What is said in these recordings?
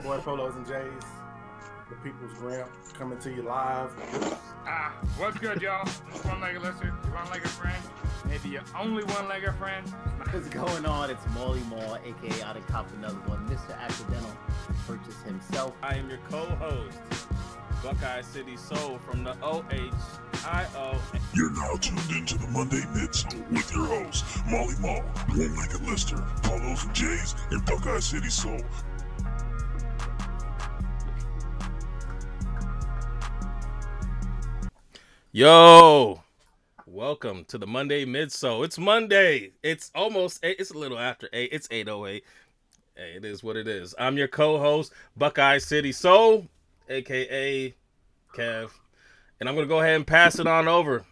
boy Polos and J's, the People's Gramp, coming to you live. What's good, y'all? It's one-legged listener, one-legged friend, maybe your only one-legged friend. What's going on? It's Molly Mall, aka I done copped another one, Mr. Accidental Purchase himself. I am your co-host, Buckeye City Soul from the OHIO. You're now tuned into the Monday Midsole with your hosts, Molly Mall, One-Legged Lister, Polos and Jays, and Buckeye City Soul. Yo, welcome to the Monday Midsole. It's Monday. It's almost 8. It's a little after 8. It's 8:08. Hey, it is what it is. I'm your co-host, Buckeye City Soul, aka Kev, and I'm gonna go ahead and pass it on over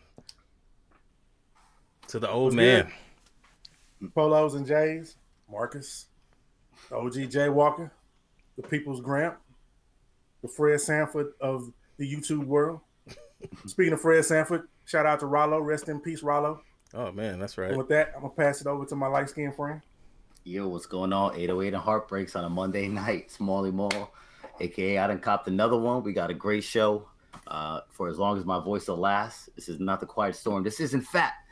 to the old man. Polos and J's, Marcus, OG J Walker, the People's Gramp, the Fred Sanford of the YouTube world. Speaking of Fred Sanford, shout out to Rollo. Rest in peace, Rollo. Oh man, that's right. And with that, I'm gonna pass it over to my light-skinned friend. Yo, what's going on? 808 and Heartbreaks on a Monday night. Smalley Mall, aka I done copped another one. We got a great show for as long as my voice will last. This is not the Quiet Storm. This is, in fact,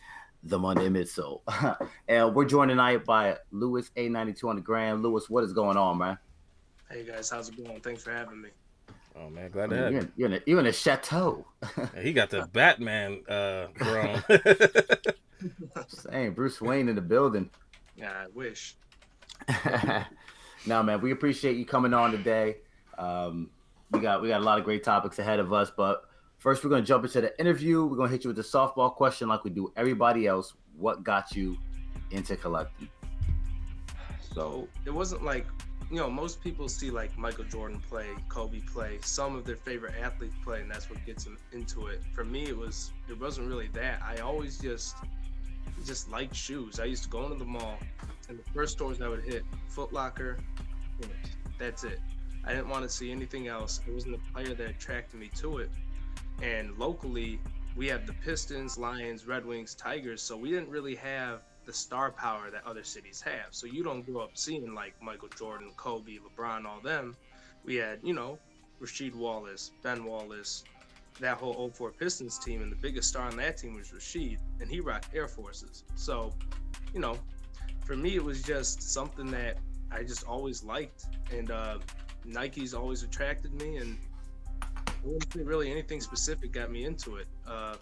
the Monday Midsole. And we're joined tonight by Lois A92 on the gram. Lois, what is going on, man? Hey guys, how's it going? Thanks for having me. Oh man, glad to have you. You're in a chateau. He got the Batman drone. Saying Bruce Wayne in the building. Yeah, I wish. Now, man, we appreciate you coming on today. We got a lot of great topics ahead of us, but first we're gonna jump into the interview. We're gonna hit you with the softball question like we do everybody else. What got you into collecting? So it wasn't like, you know, most people see like Michael Jordan play, Kobe play, some of their favorite athletes play, and that's what gets them into it. For me, it wasn't really that. I always just liked shoes. I used to go into the mall, and the first stores I would hit, Foot Locker, that's it. I didn't want to see anything else. It wasn't the player that attracted me to it. And locally, we have the Pistons, Lions, Red Wings, Tigers, so we didn't really have the star power that other cities have. So you don't grow up seeing like Michael Jordan, Kobe, LeBron, all them. We had, you know, Rasheed Wallace, Ben Wallace, that whole 04 Pistons team, and the biggest star on that team was Rasheed, and he rocked Air Forces. So, you know, for me, it was just something that I just always liked, and Nike's always attracted me, and I wouldn't say really anything specific got me into it. I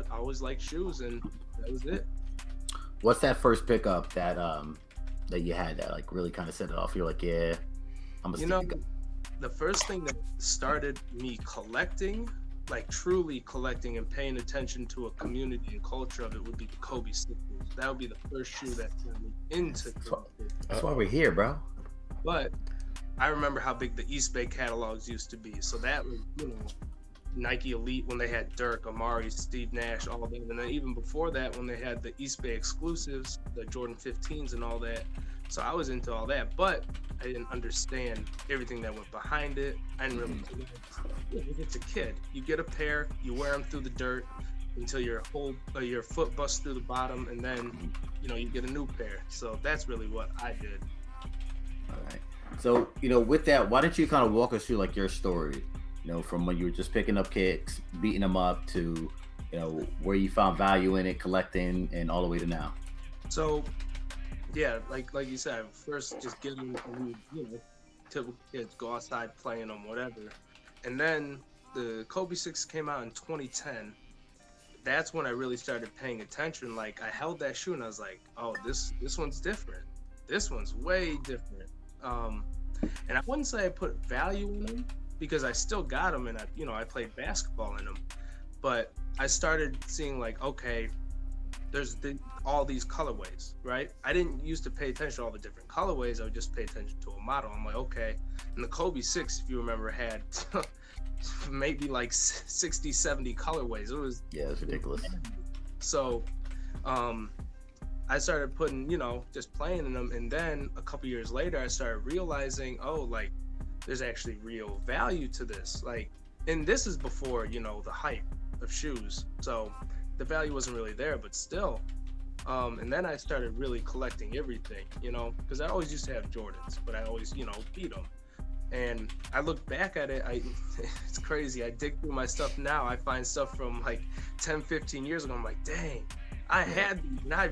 always liked shoes, and that was it. What's that first pickup that you had that like really kind of set it off? You're like, yeah, I'm a the first thing that started me collecting, like truly collecting and paying attention to a community and culture of it, would be the Kobe 6. That would be the first shoe that turned me into collecting. That's why we're here, bro. But I remember how big the East Bay catalogs used to be. So that was, you know, Nike Elite when they had Dirk, Amari, Steve Nash, all that. And then even before that, when they had the East Bay exclusives, the Jordan 15s and all that. So I was into all that, but I didn't understand everything that went behind it. I didn't really do it. You're just a kid. You get a pair, you wear them through the dirt until your foot busts through the bottom, and then, you know, you get a new pair. So that's really what I did. All right. So, you know, with that, why don't you kind of walk us through like your story? You know, from when you were just picking up kicks, beating them up, to, you know, where you found value in it, collecting, and all the way to now. So, yeah, like you said, first just get them, you know, typical kids, go outside playing them, whatever. And then the Kobe 6 came out in 2010. That's when I really started paying attention. Like, I held that shoe and I was like, oh, this one's different. This one's way different. And I wouldn't say I put value in them, because I still got them, and I played basketball in them. But I started seeing like, okay, there's all these colorways, right? I didn't used to pay attention to all the different colorways. I would just pay attention to a model. I'm like, okay. And the Kobe 6, if you remember, had maybe like 60, 70 colorways. It was ridiculous. So I started putting, you know, just playing in them. And then a couple years later, I started realizing, oh, like, there's actually real value to this. Like, and this is before, you know, the hype of shoes. So the value wasn't really there, but still, And then I started really collecting everything, you know, because I always used to have Jordans, but I always, you know, beat them. And I look back at it, it's crazy. I dig through my stuff now. I find stuff from like 10, 15 years ago. I'm like, dang, I had these. And I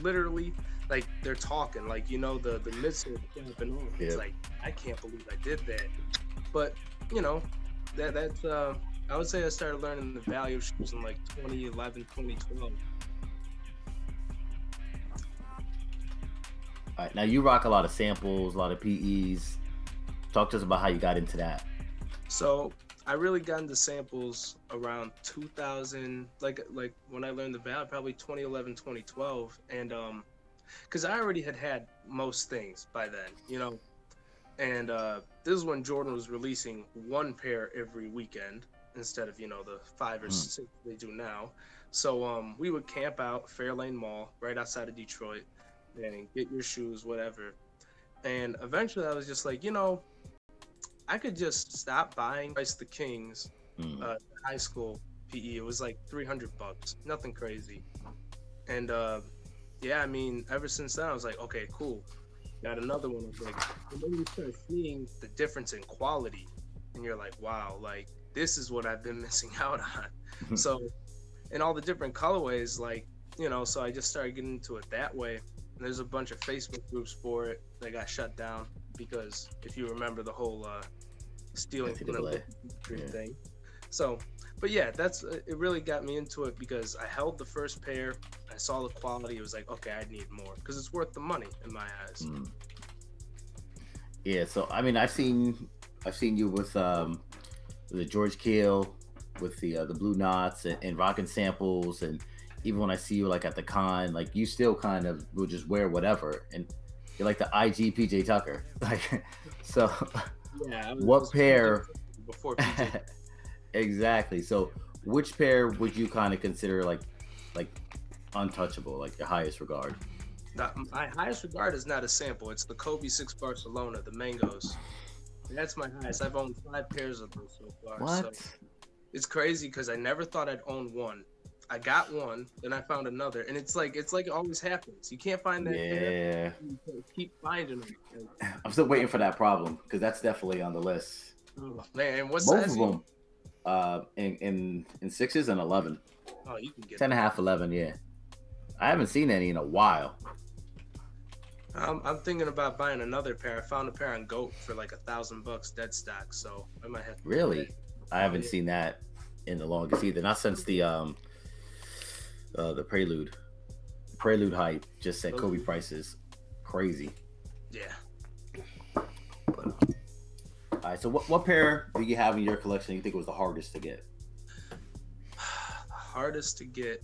literally, like, they're talking, like, you know, the Midsole and all. It's like, I can't believe I did that. But, you know, that's, I would say I started learning the value of shoes in like 2011, 2012. All right, now you rock a lot of samples, a lot of PEs. Talk to us about how you got into that. So I really got into samples around 2000, like when I learned the value, probably 2011, 2012, and because I already had most things by then, you know, and this is when Jordan was releasing one pair every weekend instead of, you know, the 5 or 6 they do now. So we would camp out Fairlane Mall right outside of Detroit and get your shoes, whatever. And eventually I was just like, you know, I could just stop buying Price the Kings high school PE. It was like $300, nothing crazy. And yeah, I mean, ever since then I was like, okay, cool, got another one. I was like, and then you start seeing the difference in quality and you're like, wow, like this is what I've been missing out on. So in all the different colorways, like, you know, so I just started getting into it that way. And there's a bunch of Facebook groups for it that got shut down because if you remember the whole stealing from the thing. So, but yeah, that's it. Really got me into it because I held the first pair, I saw the quality, it was like, okay, I need more because it's worth the money in my eyes. Yeah, so I mean, I've seen you with the George Keel, with the blue knots and rocking samples, and even when I see you like at the con, like you still kind of will just wear whatever, and you're like the IG PJ Tucker, like so. Yeah. What pair? Before PJ. Exactly. So, which pair would you kind of consider like untouchable, like your highest regard? My highest regard is not a sample. It's the Kobe 6 Barcelona, the mangoes. That's my highest. I've owned 5 pairs of those so far. What? So it's crazy because I never thought I'd own one. I got one, then I found another, and it's like it always happens. You can't find that. Yeah. You keep finding them. I'm still waiting for that problem because that's definitely on the list. Oh, man, what's both size of them? In 6s and 11. Oh, you can get 10.5, 11. Yeah. I haven't seen any in a while. I'm thinking about buying another pair. I found a pair on GOAT for like $1,000 dead stock, so I might have to. Really? I haven't seen that in the longest either. Not since the Prelude hype just said Kobe prices crazy. Yeah. But, all right, so what pair do you have in your collection you think was the hardest to get? The hardest to get?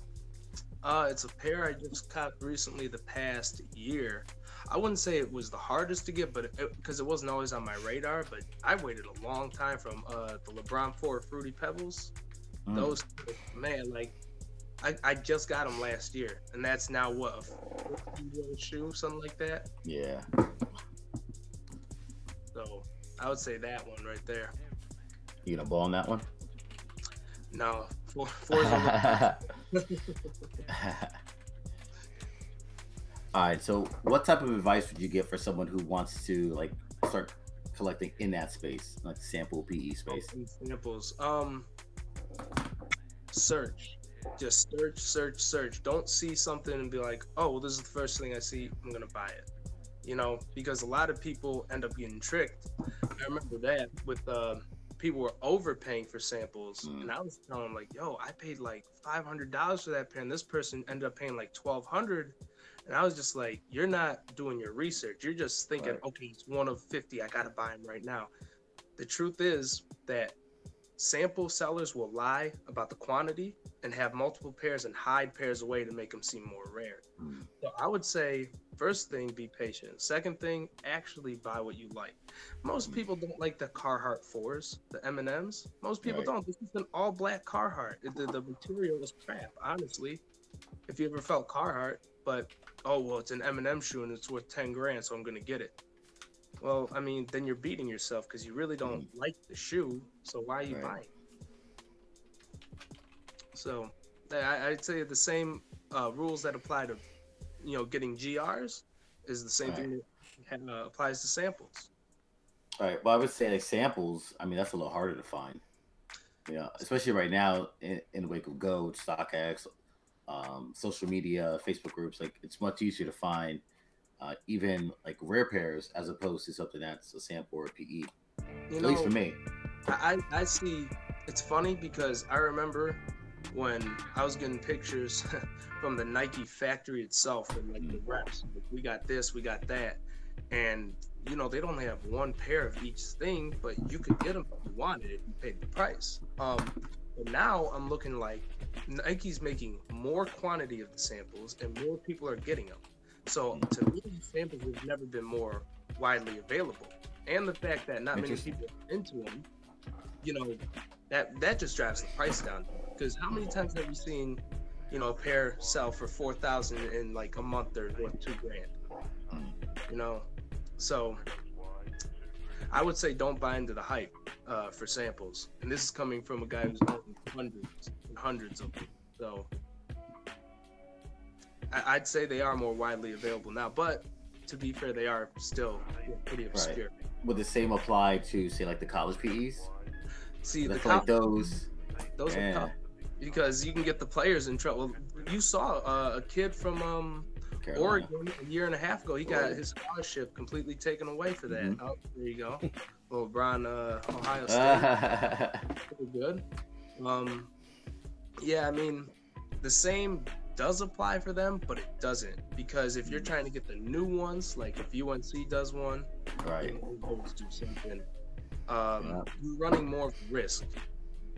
It's a pair I just caught recently the past year. I wouldn't say it was the hardest to get, but because it wasn't always on my radar, but I waited a long time from the LeBron 4 Fruity Pebbles. Those, man, like, I just got them last year, and that's now what, a $50 shoe, something like that. Yeah. So I would say that one right there. You gonna ball on that one? No, four. All right. So, what type of advice would you give for someone who wants to like start collecting in that space, like sample PE space? Samples. Search. Just search. Don't see something and be like, oh, well, this is the first thing I see, I'm gonna buy it. You know, because a lot of people end up getting tricked. I remember that with people were overpaying for samples, and I was telling them like, yo, I paid like $500 for that pair, and this person ended up paying like $1,200. And I was just like, you're not doing your research. You're just thinking, right, okay, it's one of 50. I gotta buy them right now. The truth is that sample sellers will lie about the quantity and have multiple pairs and hide pairs away to make them seem more rare. So I would say, first thing, be patient. Second thing, actually buy what you like. Most people don't like the Carhartt 4s, the M&Ms. Most people don't. This is an all black Carhartt. The material is crap, honestly. If you ever felt Carhartt, but, oh, well, it's an M&M shoe and it's worth 10 grand, so I'm going to get it. Well, I mean, then you're beating yourself because you really don't like the shoe, so why are you buying? So I'd say the same rules that apply to, getting GRs is the same thing that applies to samples. All right. Well, I would say like samples. I mean, that's a little harder to find. Especially right now in the wake of Go, StockX, social media, Facebook groups. Like it's much easier to find even like rare pairs as opposed to something that's a sample or a PE. At least for me. I see. It's funny because I remember when I was getting pictures from the Nike factory itself and like the reps. Like, we got this, we got that, and they don't have one pair of each thing, but you could get them if you wanted if you paid the price. But now I'm looking like Nike's making more quantity of the samples and more people are getting them. So to me, samples have never been more widely available, and the fact that not many people are into them, that just drives the price down. Because how many times have you seen, a pair sell for $4,000 in like a month or worth $2,000? So I would say don't buy into the hype for samples. And this is coming from a guy who's owned hundreds and hundreds of them. So I'd say they are more widely available now, but to be fair, they are still pretty obscure. Right. Would the same apply to say like the college PEs? See, like those are tough because you can get the players in trouble. You saw a kid from Oregon a year and a half ago. He got his scholarship completely taken away for that. Mm-hmm. Oh, there you go. LeBron, Ohio State. Pretty good. Yeah, I mean, the same does apply for them, but it doesn't, because if you're trying to get the new ones, like if UNC does one, right, always do something. You're running more risk.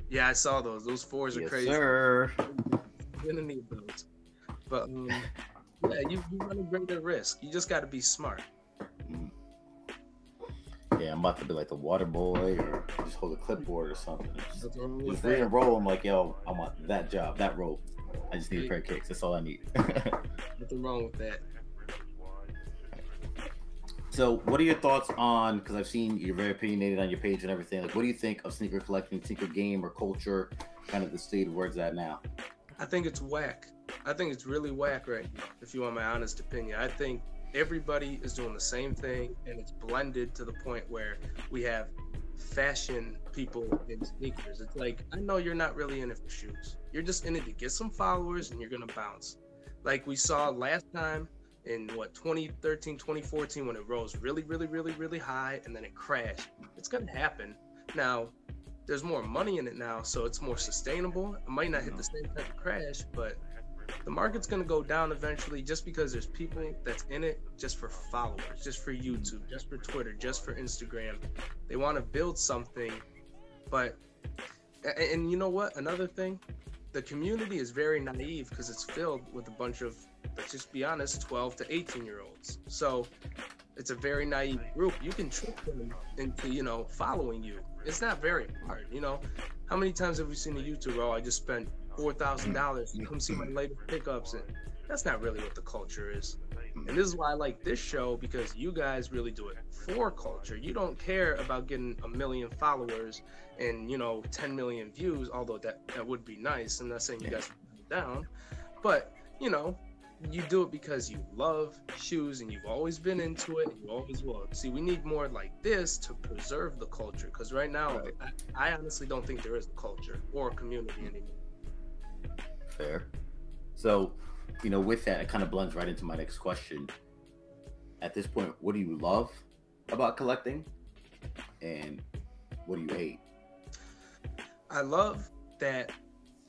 Yeah, I saw those. Those fours are crazy. Sir. You're gonna need those. But yeah, you run a greater risk. You just got to be smart. Yeah, I'm about to be like the water boy, or just hold a clipboard or something. Just read and roll. I'm like, yo, I want that job, that role. I just need a pair of kicks. That's all I need. Nothing wrong with that. So, what are your thoughts on? Because I've seen you're very opinionated on your page and everything. Like, what do you think of sneaker collecting, sneaker game, or culture? Kind of the state of where it's at now. I think it's whack. I think it's really whack right now, if you want my honest opinion. I think everybody is doing the same thing, and it's blended to the point where we have fashion people in sneakers. It's like, I know you're not really in it for shoes. You're just in it to get some followers, and you're going to bounce. Like we saw last time in, 2013, 2014, when it rose really, really, really, really high, and then it crashed. It's going to happen. Now, there's more money in it now, so it's more sustainable. It might not hit the same type of crash, but the market's going to go down eventually, just because there's people that's in it just for followers, just for YouTube, just for Twitter, just for Instagram. They want to build something, and you know what? Another thing, the community is very naive because it's filled with a bunch of, let's just be honest, 12 to 18-year-olds. So it's a very naive group. You can trick them into, following you. It's not very hard, How many times have we seen a YouTuber, oh, I just spent $4,000 to come see my latest pickups? And that's not really what the culture is. And this is why I like this show, because you guys really do it for culture. You don't care about getting 1 million followers and 10 million views, although that would be nice. I'm not saying you guys put it down, but you do it because you love shoes and you've always been into it and you always will. See, we need more like this to preserve the culture, because right now I honestly don't think there is a culture or a community anymore. Fair. So, with that, it kind of blends right into my next question. At this point, what do you love about collecting, and what do you hate? I love that,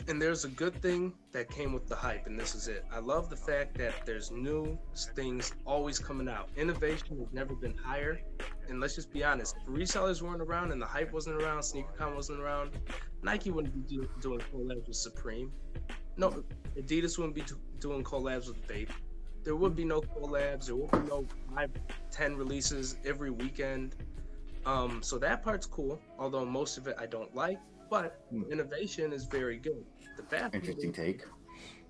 and there's a good thing that came with the hype, and this is it. I love the fact that there's new things always coming out. Innovation has never been higher, and let's just be honest, if resellers weren't around and the hype wasn't around, SneakerCon wasn't around, Nike wouldn't be doing collabs with Supreme. No, Adidas wouldn't be doing collabs with Bape. There would be no collabs. There would be no 5-10 releases every weekend. So that part's cool, although most of it I don't like. But innovation is very good. The bad Interesting take.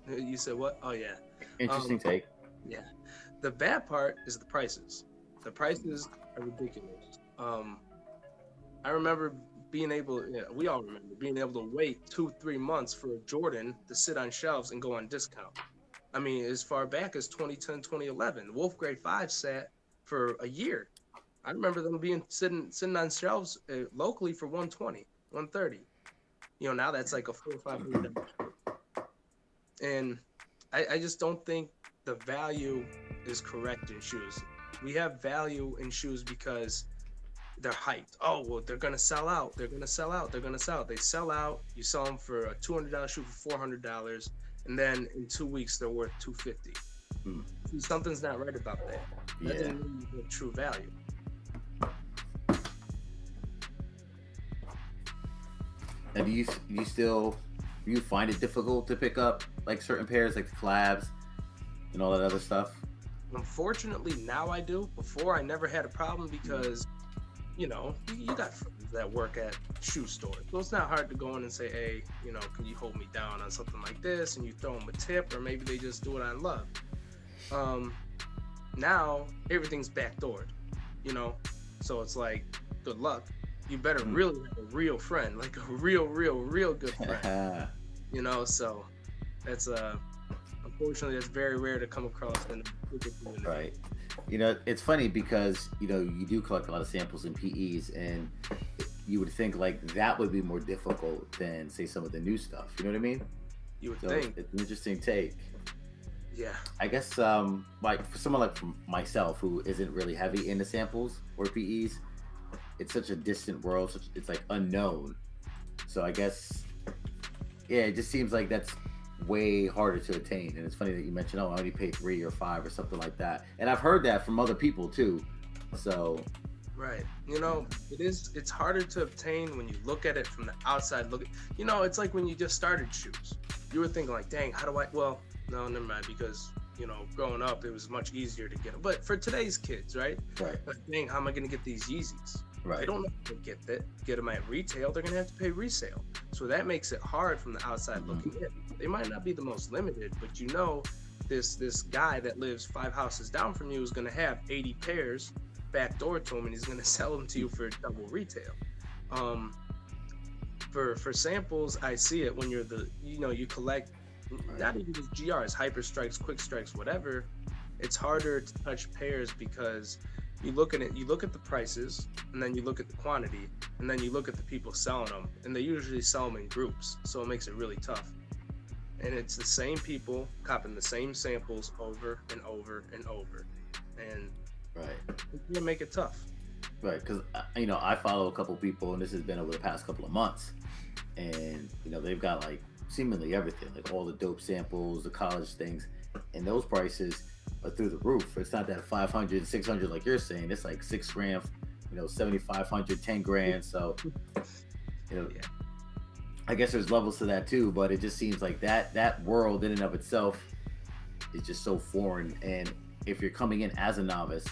You said what? Oh yeah. Interesting take. Yeah. The bad part is the prices. The prices are ridiculous. I remember being able, we all remember being able to wait 2-3 months for a Jordan to sit on shelves and go on discount. I mean, as far back as 2010, 2011, Wolf Grade 5 sat for a year. I remember them being sitting on shelves locally for 120, 130. You know, now that's like a $400 or $500 shoe. And I just don't think the value is correct in shoes. We have value in shoes because they're hyped. Oh, well, they're going to sell out. They're going to sell out. They're going to sell out. They sell out. You sell them for a $200 shoe for $400. And then in 2 weeks, they're worth $250. See, something's not right about that. That doesn't mean the true value. And do you find it difficult to pick up like certain pairs, like the collabs and all that other stuff? Unfortunately, now I do. Before, I never had a problem because, you know, you got friends that work at shoe stores. So it's not hard to go in and say, hey, you know, can you hold me down on something like this? And you throw them a tip, or maybe they just do it on love. Now, everything's backdoored, you know? So it's like, good luck. You better really have a real friend, like a real good friend. You know, so that's unfortunately that's very rare to come across in the community. Right. You know, it's funny because, you know, you do collect a lot of samples in PEs, and you would think like that would be more difficult than say some of the new stuff. You know what I mean? You would think. It's an interesting take. Yeah. I guess like for someone like myself who isn't really heavy into samples or PEs, it's such a distant world. It's like unknown. So I guess, yeah, it just seems like that's way harder to attain. And it's funny that you mentioned, oh, I only pay 3 or 5 or something like that. And I've heard that from other people too. So. Right. You know, it's harder to obtain when you look at it from the outside. You know, it's like when you just started shoes. You were thinking like, dang, how do I, well, no, never mind, because, you know, growing up, it was much easier to get them. But for today's kids, right? Right. Like, dang, how am I going to get these Yeezys? Right. They don't know how to get them at retail. They're going to have to pay resale. So that makes it hard from the outside looking in. They might not be the most limited, but you know, this guy that lives 5 houses down from you is going to have 80 pairs backdoor to him, and he's going to sell them to you for double retail. For samples, I see it when you're you collect not even just GRs, hyper strikes, quick strikes, whatever. It's harder to touch pairs because you look at the prices, and then you look at the quantity, and then you look at the people selling them, and they usually sell them in groups, so it makes it really tough. And it's the same people copping the same samples over and over and over, and it's gonna make it tough. Right, because you know, I follow a couple people, and this has been over the past couple of months, and you know, they've got like seemingly everything, like all the dope samples, the college things, and those prices are through the roof. It's not that 500, 600 like you're saying. It's like $6 grand, you know, 7,500, 10 grand. So, you know, I guess there's levels to that too. But it just seems like that world in and of itself is just so foreign. And if you're coming in as a novice,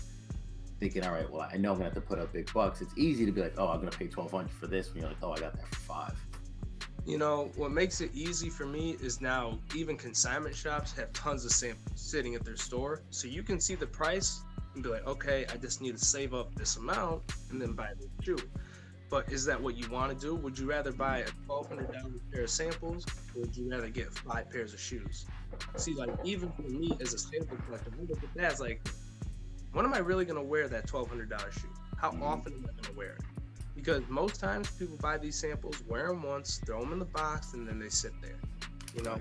thinking, all right, well, I know I'm gonna have to put up big bucks. It's easy to be like, oh, I'm gonna pay $1,200 for this. When you're like, oh, I got that for $5. You know, what makes it easy for me is now even consignment shops have tons of samples sitting at their store. So you can see the price and be like, okay, I just need to save up this amount and then buy the shoe. But is that what you want to do? Would you rather buy a $1,200 pair of samples, or would you rather get 5 pairs of shoes? See, like, even for me as a sample collector, I look at that as like, when am I really going to wear that $1,200 shoe? How often am I going to wear it? Because most times people buy these samples, wear them once, throw them in the box, and then they sit there. You know.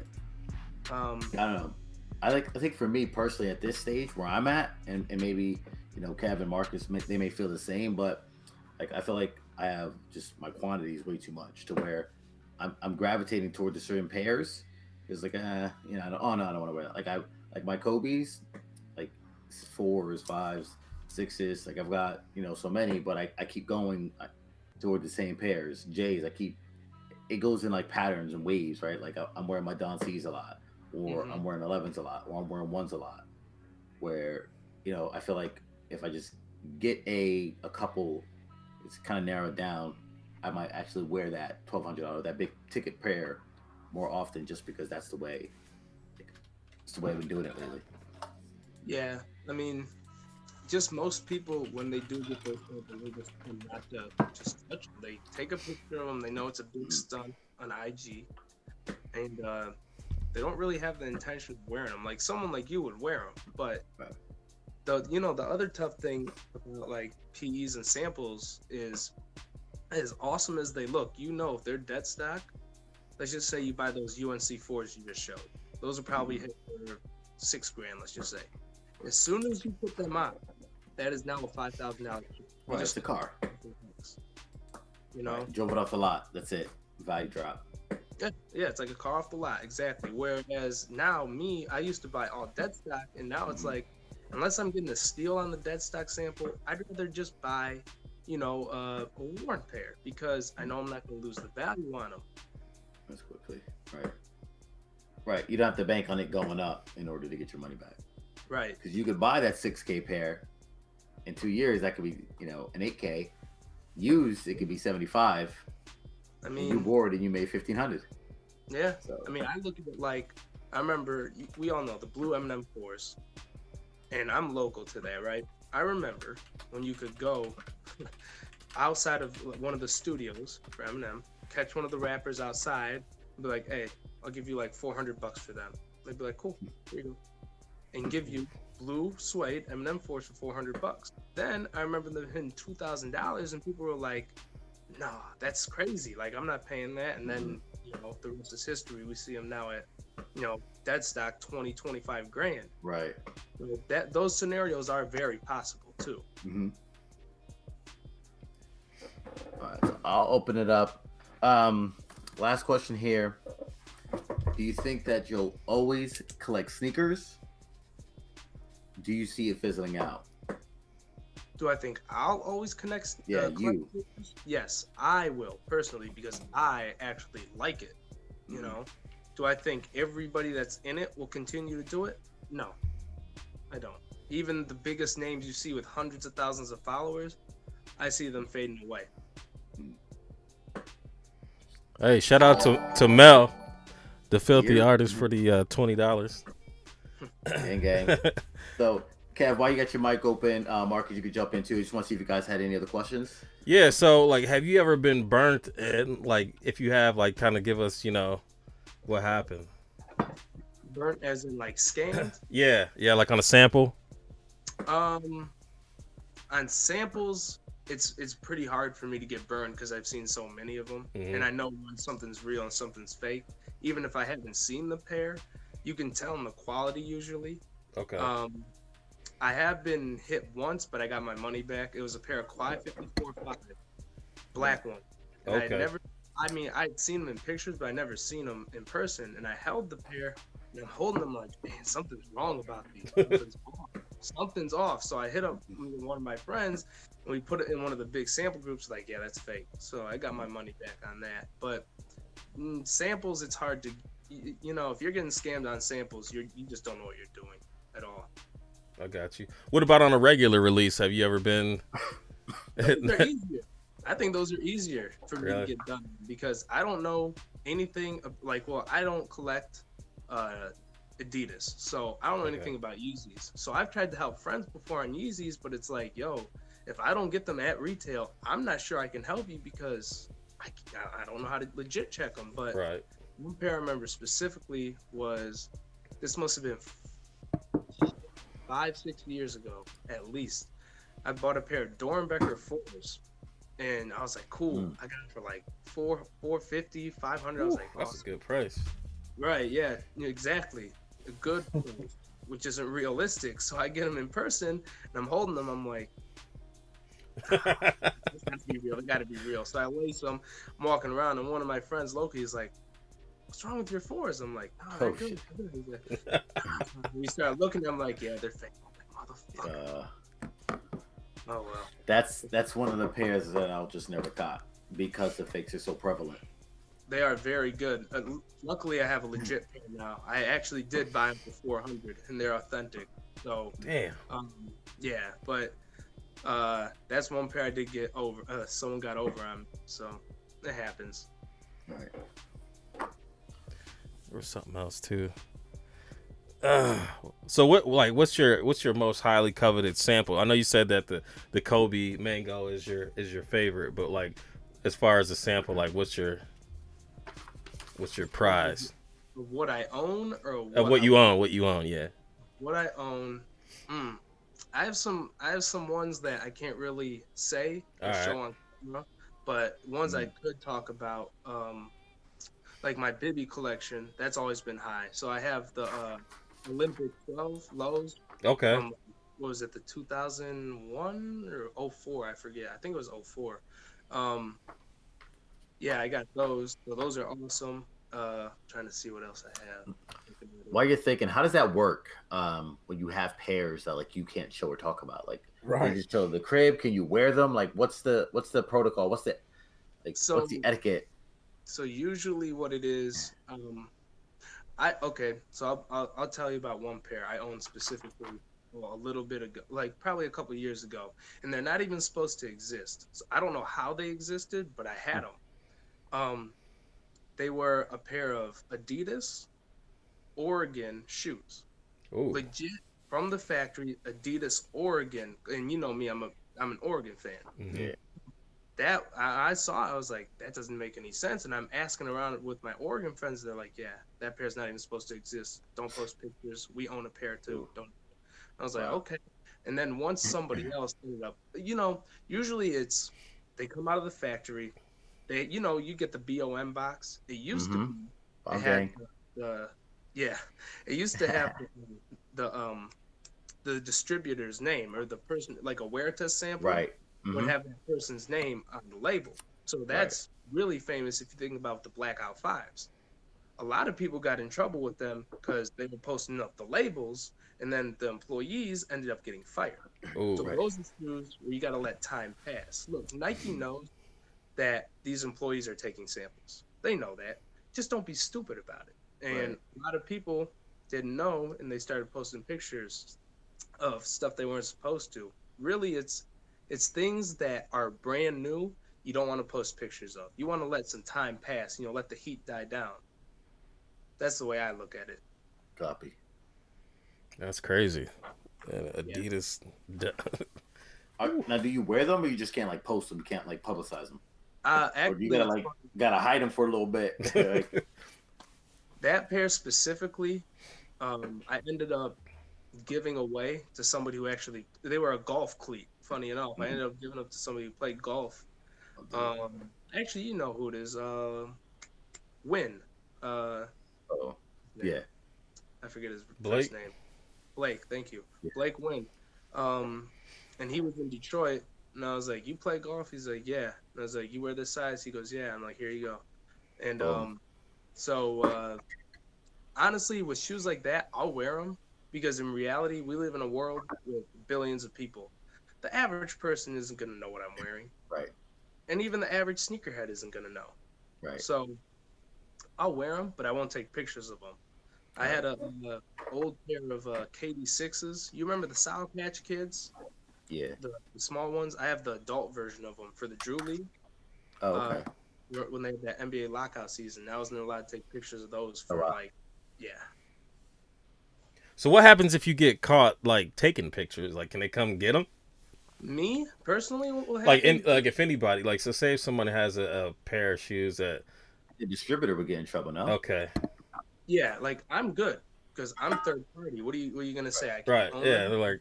I don't know. I think for me personally, at this stage where I'm at, and maybe you know, Kev and Marcus, they may feel the same, but like I feel like I have just my quantity is way too much to where I'm gravitating toward the certain pairs. It's like you know, I don't want to wear that. Like my Kobe's, like 4s, 5s, 6s. Like I've got, you know, so many, but I keep going toward the same pairs. J's, it goes in like patterns and waves, right? Like I'm wearing my Don C's a lot, or I'm wearing 11s a lot, or I'm wearing 1s a lot, where, you know, I feel like if I just get a couple, it's kind of narrowed down, I might actually wear that $1,200, that big ticket pair more often, just because that's the way I've been doing it lately. Yeah, I mean, just most people, when they do get those samples, they just tend not to just touch them. They take a picture of them. They know it's a big stunt on IG, and They don't really have the intention of wearing them. Like someone like you would wear them, but Right. the other tough thing about like PEs and samples is, as awesome as they look, if they're dead stock. Let's just say you buy those UNC 4s you just showed. Those are probably hit for $6,000. Let's just say. As soon as you put them on, that is now a $5,000. Right, it's the car. You know, Right. Drove it off the lot. That's it. Value drop. yeah, it's like a car off the lot, exactly. Whereas now, I used to buy all dead stock, and now it's like, unless I'm getting a steal on the dead stock sample, I'd rather just buy, a worn pair because I know I'm not going to lose the value on them. That's quickly. Right. Right. You don't have to bank on it going up in order to get your money back. Right. Because you could buy that $6K pair in 2 years. That could be, an $8K. Used, it could be $75. I mean, you bored and you made $1,500. Yeah. So. I mean, I look at it like, I remember, we all know the blue M&M 4s, and I'm local to that, right? I remember when you could go outside of one of the studios for M&M, catch one of the rappers outside, and be like, hey, I'll give you like $400 for them. They'd be like, cool, here you go. And give you blue suede M&M 4s for $400. Then I remember them hitting $2,000, and people were like, nah, that's crazy. Like, I'm not paying that. And then, the rest is history. We see them now at, dead stock, 20, 25 grand. Right. So those scenarios are very possible too. Mm-hmm. All right, so I'll open it up. Last question here. Do you think that you'll always collect sneakers? Do you see it fizzling out? Do I think I'll always connect? Yeah, you. Sneakers? Yes, I will personally because I actually like it. Do I think everybody that's in it will continue to do it? No, I don't. Even the biggest names you see with hundreds of thousands of followers, I see them fading away. Hey, shout out to Mel, the filthy artist, for the $20. Gang. So, Kev, while you got your mic open, Marcus, you could jump into it. Just want to see if you guys had any other questions. Yeah, so, like, have you ever been burnt? And, like, if you have, like, kind of give us, what happened. Burnt as in, like, scammed? Yeah, like on a sample? On samples, it's pretty hard for me to get burned because I've seen so many of them. Mm-hmm. And I know when something's real and something's fake. Even if I haven't seen the pair, you can tell them the quality usually. Okay. I have been hit once, but I got my money back. It was a pair of Quai 54.5, black one. And okay. I'd seen them in pictures, but I never seen them in person. And I held the pair, and I'm holding them like, man, something's wrong about these. Something's off. So I hit up one of my friends, and we put it in one of the big sample groups. Like, yeah, that's fake. So I got my money back on that. But samples, it's hard to, if you're getting scammed on samples, you just don't know what you're doing at all. I got you. What about on a regular release? Have you ever been? They're easier. I think those are easier for me to get done because I don't know anything I don't collect Adidas, so I don't know anything about Yeezys. So I've tried to help friends before on Yeezys, but it's like, yo, if I don't get them at retail, I'm not sure I can help you because I don't know how to legit check them. But one pair I remember specifically was, this must have been 5-6 years ago at least. I bought a pair of Dornbecker 4s, and I was like, cool. I got it for like $450, $500. I was like, that's a good price. Right? Yeah, exactly. A good price, which isn't realistic. So I get them in person, and I'm holding them. I'm like, it's got to be real. It got to be real. So I lace them. I'm walking around, and one of my friends, Loki, is like, what's wrong with your 4s? I'm like, oh, they're good. We start looking, I'm like, yeah, they're fake. I'm like, motherfucker. Oh, well. That's one of the pairs that I'll just never got because the fakes are so prevalent. They are very good. Luckily, I have a legit pair now. I actually did buy them for $400, and they're authentic. So, damn. Yeah, but that's one pair I did get over. Someone got over on me, so it happens. Right. There was something else too. So what's your most highly coveted sample? I know you said that the Kobe Mango is your favorite, but like as far as the sample, like what's your prize? what I own or What you own? What you own? Yeah. What I own. I have some ones that I can't really say or show on camera, but ones I could talk about. Like my Bibby collection, that's always been high. So I have the Olympic 12 Lows. Okay. What was it, the 2001 or 04? I forget. I think it was 04. Yeah, I got those. So those are awesome. Trying to see what else I have. While you're thinking, how does that work when you have pairs that like you can't show or talk about? Like, right, you just show the crib. Can you wear them? Like, what's the protocol? What's the what's the etiquette? So usually, what it is, So I'll tell you about one pair I own specifically. Well, a little bit ago, like probably a couple years ago, and they're not even supposed to exist. So I don't know how they existed, but I had them. They were a pair of Adidas Oregon shoes. Ooh. Legit from the factory, Adidas Oregon. And you know me, I'm an Oregon fan. Mm-hmm. Yeah. That I saw, I was like, that doesn't make any sense. And I'm asking around with my Oregon friends. They're like, yeah, that pair's not even supposed to exist. Don't post pictures. We own a pair too. Don't. I was like, okay. And then once somebody else ended up, usually they come out of the factory. They, you get the BOM box. It used to be. It had it used to have the distributor's name or the person, like a wear test sample. Right. Would have that person's name on the label. So that's really famous if you think about the Blackout 5s. A lot of people got in trouble with them because they were posting up the labels, and then the employees ended up getting fired. Ooh, so those are shoes where you got to let time pass. Look, Nike knows that these employees are taking samples. They know that. Just don't be stupid about it. And a lot of people didn't know, and they started posting pictures of stuff they weren't supposed to. Really, it's things that are brand new. You don't want to post pictures of. You want to let some time pass. Let the heat die down. That's the way I look at it. Copy. That's crazy. Adidas. Now, do you wear them, or you just can't like post them? You can't like publicize them. Actually, you gotta hide them for a little bit. That pair specifically, I ended up giving away to somebody who actually, they were a golf cleat. Funny enough, I ended up giving up to somebody who played golf. Actually, you know who it is. Win. Yeah. I forget his first name. Blake, thank you. Yeah. Blake Wynn. And he was in Detroit, and I was like, you play golf? He's like, yeah. And I was like, you wear this size? He goes, yeah. I'm like, here you go. And honestly, with shoes like that, I'll wear them because in reality, we live in a world with billions of people. The average person isn't going to know what I'm wearing. Right. And even the average sneakerhead isn't going to know. Right. So I'll wear them, but I won't take pictures of them. I had a old pair of KD6s. You remember the Sour Patch Kids? Yeah. The small ones. I have the adult version of them for the Drew League. Oh, okay. When they had that NBA lockout season, I wasn't allowed to take pictures of those for yeah. So what happens if you get caught like taking pictures? Like, can they come get them? Me personally, what will happen? Like if anybody, like, so say if someone has a pair of shoes that the distributor would get in trouble. No. Okay. Yeah, like I'm good because I'm third party. What are you gonna say? I can't own them? They're like,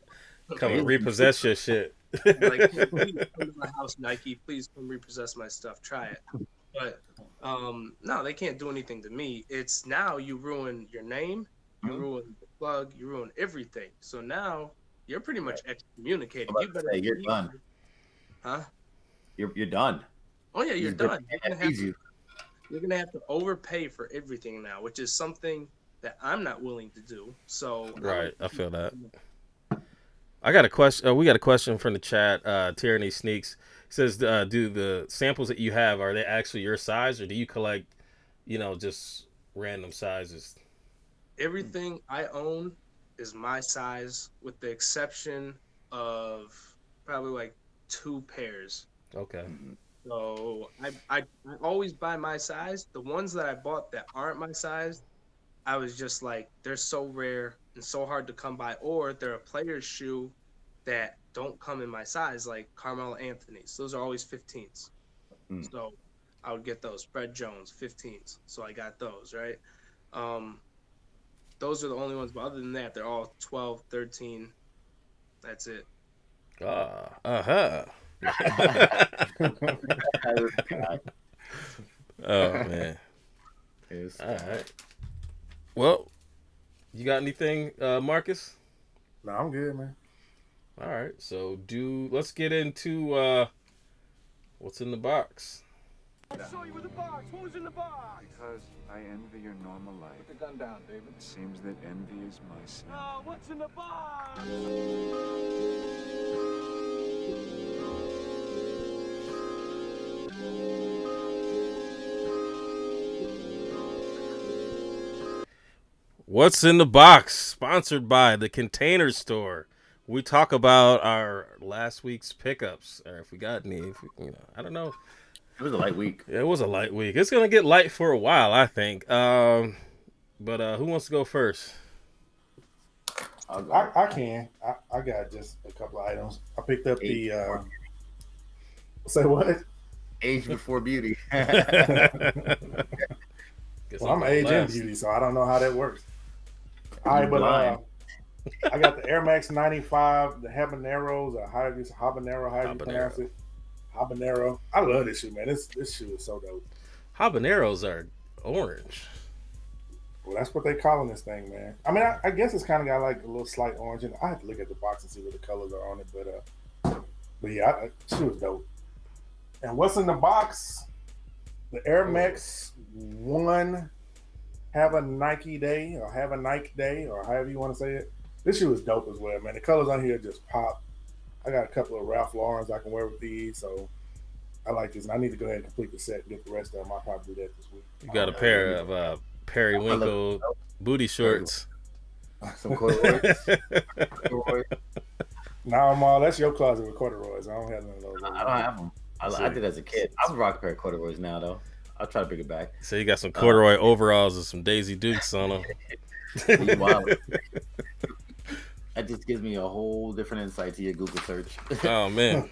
come and repossess your shit. Like, please come to my house, Nike. Please come repossess my stuff. Try it. But no, they can't do anything to me. It's now you ruin your name, you ruin the plug, you ruin everything. So now you're pretty much excommunicated. You better you're done. Huh? You're done. Oh yeah, you're done. You're gonna have to overpay for everything now, which is something that I'm not willing to do. So right, I feel that. I got a question. We got a question from the chat. Tyranny Sneaks says, "Do the samples that you have are they actually your size, or do you collect, just random sizes?" Everything I own is my size, with the exception of probably like 2 pairs. Okay. So I always buy my size. The ones that I bought that aren't my size, I was just like, they're so rare and so hard to come by, or they're a player's shoe that don't come in my size, like Carmelo Anthony's. Those are always 15s. So I would get those. Fred Jones, 15s. So I got those, right? Those are the only ones. But other than that, they're all 12, 13. That's it. Oh man. Yes. All right. Well, you got anything, Marcus? No, I'm good, man. All right. So let's get into what's in the box. I saw you with the box. What was in the box? Because I envy your normal life. Put the gun down, David. It seems that envy is my sin. Oh, what's in the box? What's in the box? Sponsored by the Container Store. We talk about our last week's pickups, or if we got any. I don't know. It was a light week. Yeah, it was a light week. It's gonna get light for a while, I think. But who wants to go first? I can. I got just a couple of items. I picked up the. Say what? Age before beauty. Well, I'm age and beauty, so I don't know how that works. All right, but I got the Air Max 95, the Habaneros, or however you pronounce it. Habanero. I love this shoe, man. This shoe is so dope. Habaneros are orange. Well, that's what they calling this thing, man. I mean, I guess it's kind of got like a little slight orange in it. I have to look at the box and see what the colors are on it, but yeah, shoe is dope. And what's in the box? The Air Max 1 have a Nike day, or however you want to say it. This shoe is dope as well, man. The colors on here just pop. I got a couple of Ralph Laurens I can wear with these, so I like this. And I need to go ahead and complete the set and get the rest of them. I'll probably do that this week. You got a pair of periwinkle booty shorts. Some corduroys. Nah, Ma, that's your closet with corduroys. I don't have none of those. I don't have them. I did as a kid. I would rock a pair of corduroys now, though. I'll try to bring it back. So you got some corduroy overalls and some Daisy Dukes on them. That just gives me a whole different insight to your Google search. Oh man.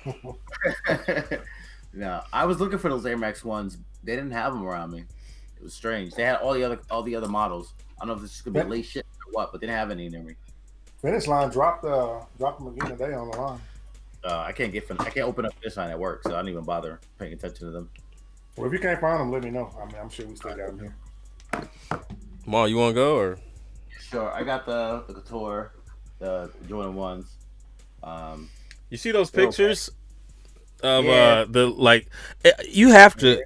Now, I was looking for those Air Max ones. They didn't have them around me. It was strange. They had all the other models. I don't know if this is gonna be late shit or what, but they didn't have any near me. Finish Line dropped them again today on the line. I can't open up Finish Line at work, so I don't even bother paying attention to them. Well, if you can't find them, let me know. I mean, I'm sure we still got them here. Ma, you want to go or? Sure. I got the Couture, the Jordan 1s. You see those pictures of the like? You have to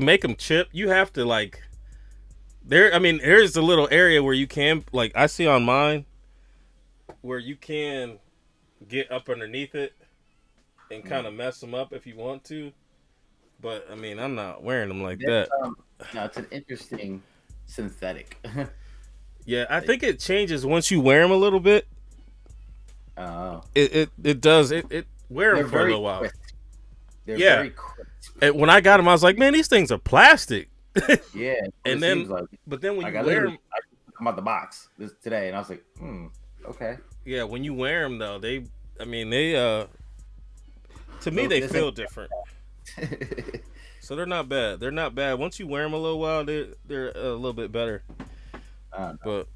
make them chip. You have to like. There, I mean, here's a little area where you can like. I see on mine where you can get up underneath it and kind of mess them up if you want to. But I mean, I'm not wearing them like that. No, it's an interesting synthetic. Yeah, I think it changes once you wear them a little bit. It does. It wear them for a little while. They're very crisp. And when I got them, I was like, man, these things are plastic. Yeah, and then, but then when you wear them, I come out the box today, and I was like, okay. Yeah, when you wear them though, to me, they feel different. So they're not bad. They're not bad. Once you wear them a little while, they're a little bit better. But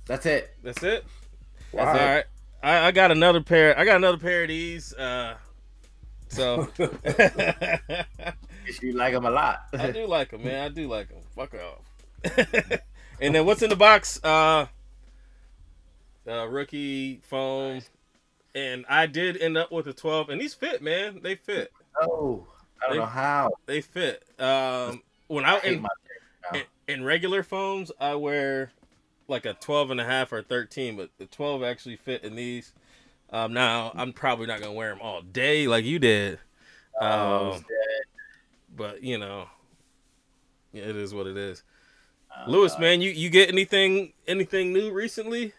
that's it. That's it. Wow. All right. I got another pair. I got another pair of these. So you like them a lot. I do like them, man. I do like them. Fuck off. And then what's in the box? Rookie foam. And I did end up with a 12, and these fit, man. They fit. Oh, I don't know how they fit. When in regular foams, I wear like a 12.5 or 13, but the 12 actually fit in these. Now I'm probably not gonna wear them all day like you did. But you know, it is what it is. Lois, man, you get anything new recently?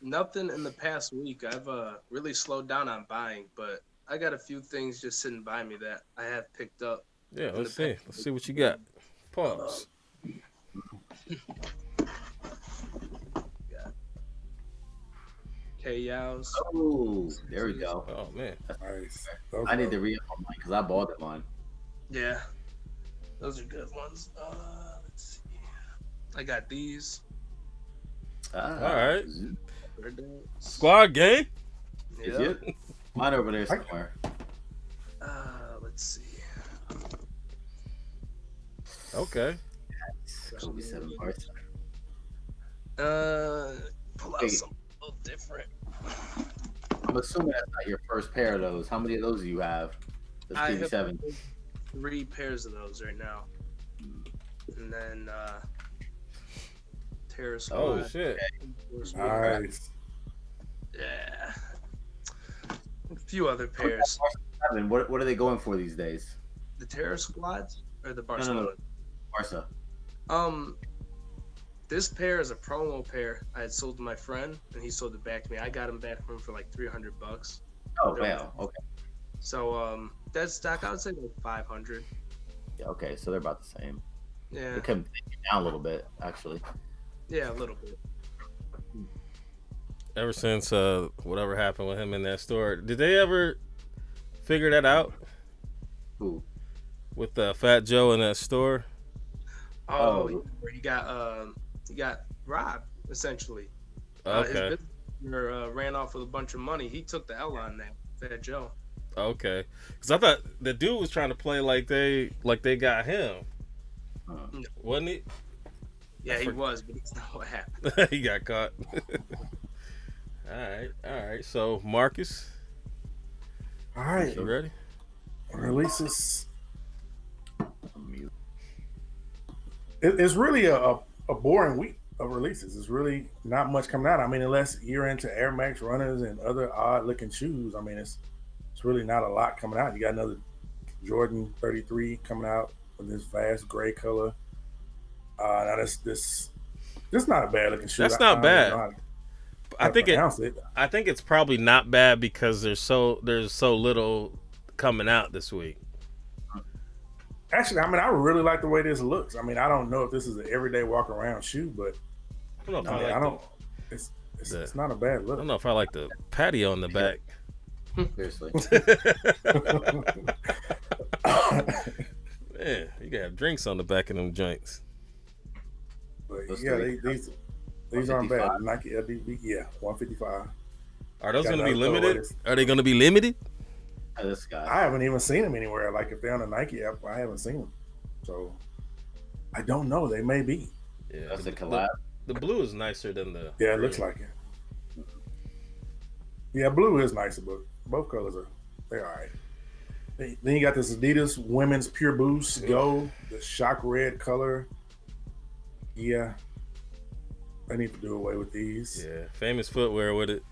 Nothing in the past week. I've really slowed down on buying, but I got a few things just sitting by me that I have picked up. Yeah, let's see. Let's see what you got. Pause. K-Yows. Oh, there we go. Oh man, Nice. I need to re-up on mine because I bought them on. Yeah, those are good ones. Let's see. I got these. All right. They're dope. Squad game. Is Yeah. it? Mine over there somewhere. Let's see. Okay. Kobe 7 parts. Pull out Hey. something a little different. I'm assuming that's not your first pair of those. How many of those do you have? Those I have TV7. 3 pairs of those right now. And then Terror Squad. Oh shit. Nice. Yeah. A few other pairs. What are they going for these days? The Terror Squads or the Barcelona? No. Barca. This pair is a promo pair. I had sold to my friend, and he sold it back to me. I got them back from him for like $300. Oh, wow. Okay. So dead stock, I would say like 500. Yeah, okay, so they're about the same. Yeah, They come down a little bit, actually. yeah, a little bit. Ever since whatever happened with him in that store, did they ever figure that out Who? with Fat Joe in that store? Oh, where he got robbed essentially. Okay. His business ran off with a bunch of money. He took the L on that. Fat Joe. Okay. Because I thought the dude was trying to play like they got him, wasn't he? Yeah, he was, but that's not what happened. He got caught. All right. So Marcus, All right. you ready? Releases. It's really a boring week of releases. It's really not much coming out. I mean, unless you're into Air Max runners and other odd looking shoes. I mean, it's really not a lot coming out. You got another Jordan 33 coming out with this vast gray color. Now this not a bad looking shoe. That's not bad. I think it. I think it's probably not bad because there's so little coming out this week. Actually, I mean, I really like the way this looks. I mean, I don't know if this is an everyday walk around shoe, but I don't know if it's not a bad look. I don't know if I like the patio on the back. Seriously. Man, you gotta have drinks on the back of them joints. But Those yeah, three. these aren't bad. Nike LDB, yeah, 155. Are those Got going to be another limited? colorways. Are they going to be limited? This guy. I haven't even seen them anywhere. Like if they're on the Nike app, I haven't seen them. So I don't know. They may be. Yeah, That's a collab. The blue is nicer than the. Yeah, it looks like it. Yeah, blue is nicer, but both colors they're all right. Then you got this Adidas Women's Pure Boost Go, the shock red color. Yeah, they need to do away with these. Yeah, famous footwear with it.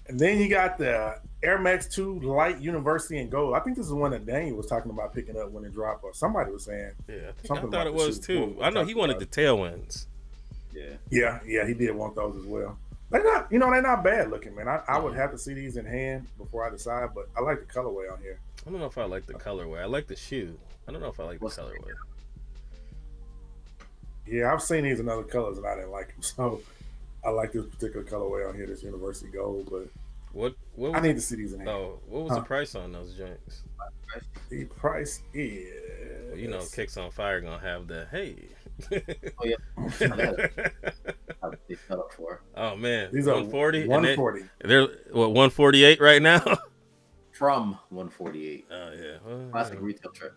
And then you got the Air Max 2 Light University and Gold. I think this is one that Daniel was talking about picking up when it dropped, or somebody was saying. Yeah, I something thought about it the was shoe. too. I know he wanted the tailwinds. Yeah. Yeah, he did want those as well. They're not bad looking, man. I would have to see these in hand before I decide, but I like the colorway on here. I don't know if I like the colorway. I like the shoe. I don't know if I like the colorway. Yeah, I've seen these in other colors and I didn't like them, so I like this particular colorway on here, this University Gold. But What I need to see these in hand. Oh, what was the price on those joints? The price is, Well, you know, Kicks on Fire gonna have the hey. Oh yeah. How they sell it for? Oh man, these are 140. 140. They're what 148 right now. From 148. Oh yeah. Well, Classic retail trip.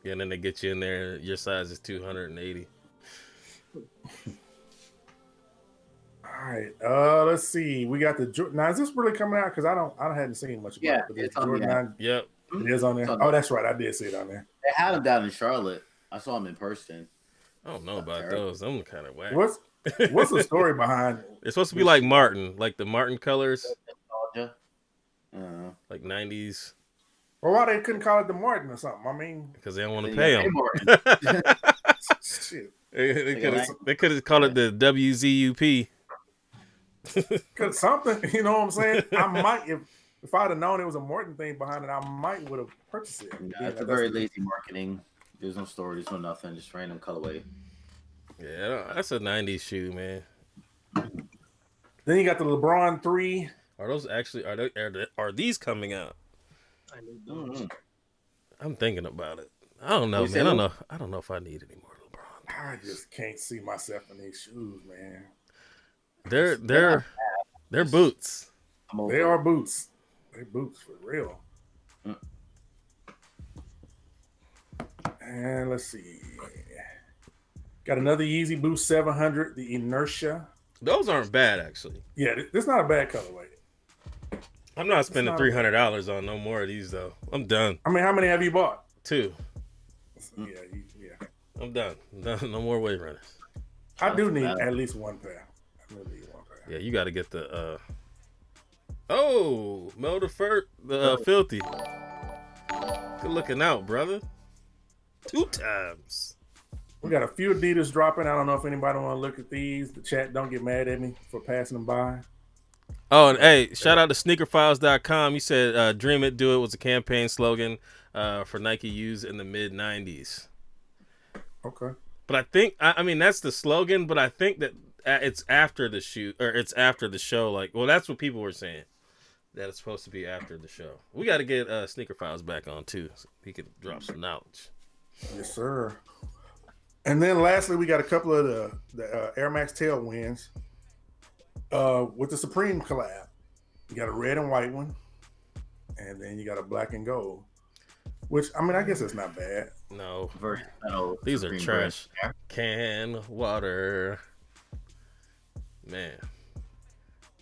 yeah, and then they get you in there. Your size is 280. All right, let's see. We got the Jordan. Now, is this really coming out? Because I hadn't seen much about Yeah, it. But it's the on Jordan the 9, Yep. it is on there. Oh, that's right. I did see it on there. They had them down in Charlotte. I saw them in person. I don't know about those. I'm kind of whack. What's the story behind? It's supposed to be like Martin, like the Martin colors, Nostalgia. like 90s, Or why they couldn't call it the Martin or something? I mean, because they don't want to pay them. shit. They could have called it the WZUP. Cause something, you know what I'm saying? I might, if I'd have known it was a Morton thing behind it, I might would have purchased it. Yeah, it's a very lazy marketing. There's no story, there's no nothing, just random colorway. Yeah, that's a 90s shoe, man. Then you got the LeBron 3. Are those actually are these coming out? I need those. I'm thinking about it. I don't know, man. I don't know if I need any more LeBron. I just can't see myself in these shoes, man. They're boots. They are boots. They're boots for real. And let's see. Got another Yeezy Boost 700, the Inertia. Those aren't bad, actually. Yeah, this is not a bad colorway. I'm not spending $300 on no more of these, though. I'm done. I mean, how many have you bought? 2. Yeah. I'm done. No more wave runners. I do need at least one pair. I really need one pair. Yeah, you got to get the. Oh, Mel the Filthy. Good looking out, brother. 2 times. We got a few Adidas dropping. I don't know if anybody want to look at these. The chat, don't get mad at me for passing them by. Oh, and hey, shout out to sneakerfiles.com. He said, Dream It, Do It was a campaign slogan for Nike used in the mid-90s. Okay. But I think, I mean, that's the slogan, but I think that it's after the shoot, or it's after the show. Like, well, that's what people were saying, that it's supposed to be after the show. We got to get Sneaker Files back on, too, so he could drop some knowledge. Yes, sir. And then lastly, we got a couple of the Air Max Tailwinds with the Supreme collab. You got a red and white one, and then you got a black and gold. Which, I mean, I guess it's not bad. No. Versatile. These are trash. Can water. Man.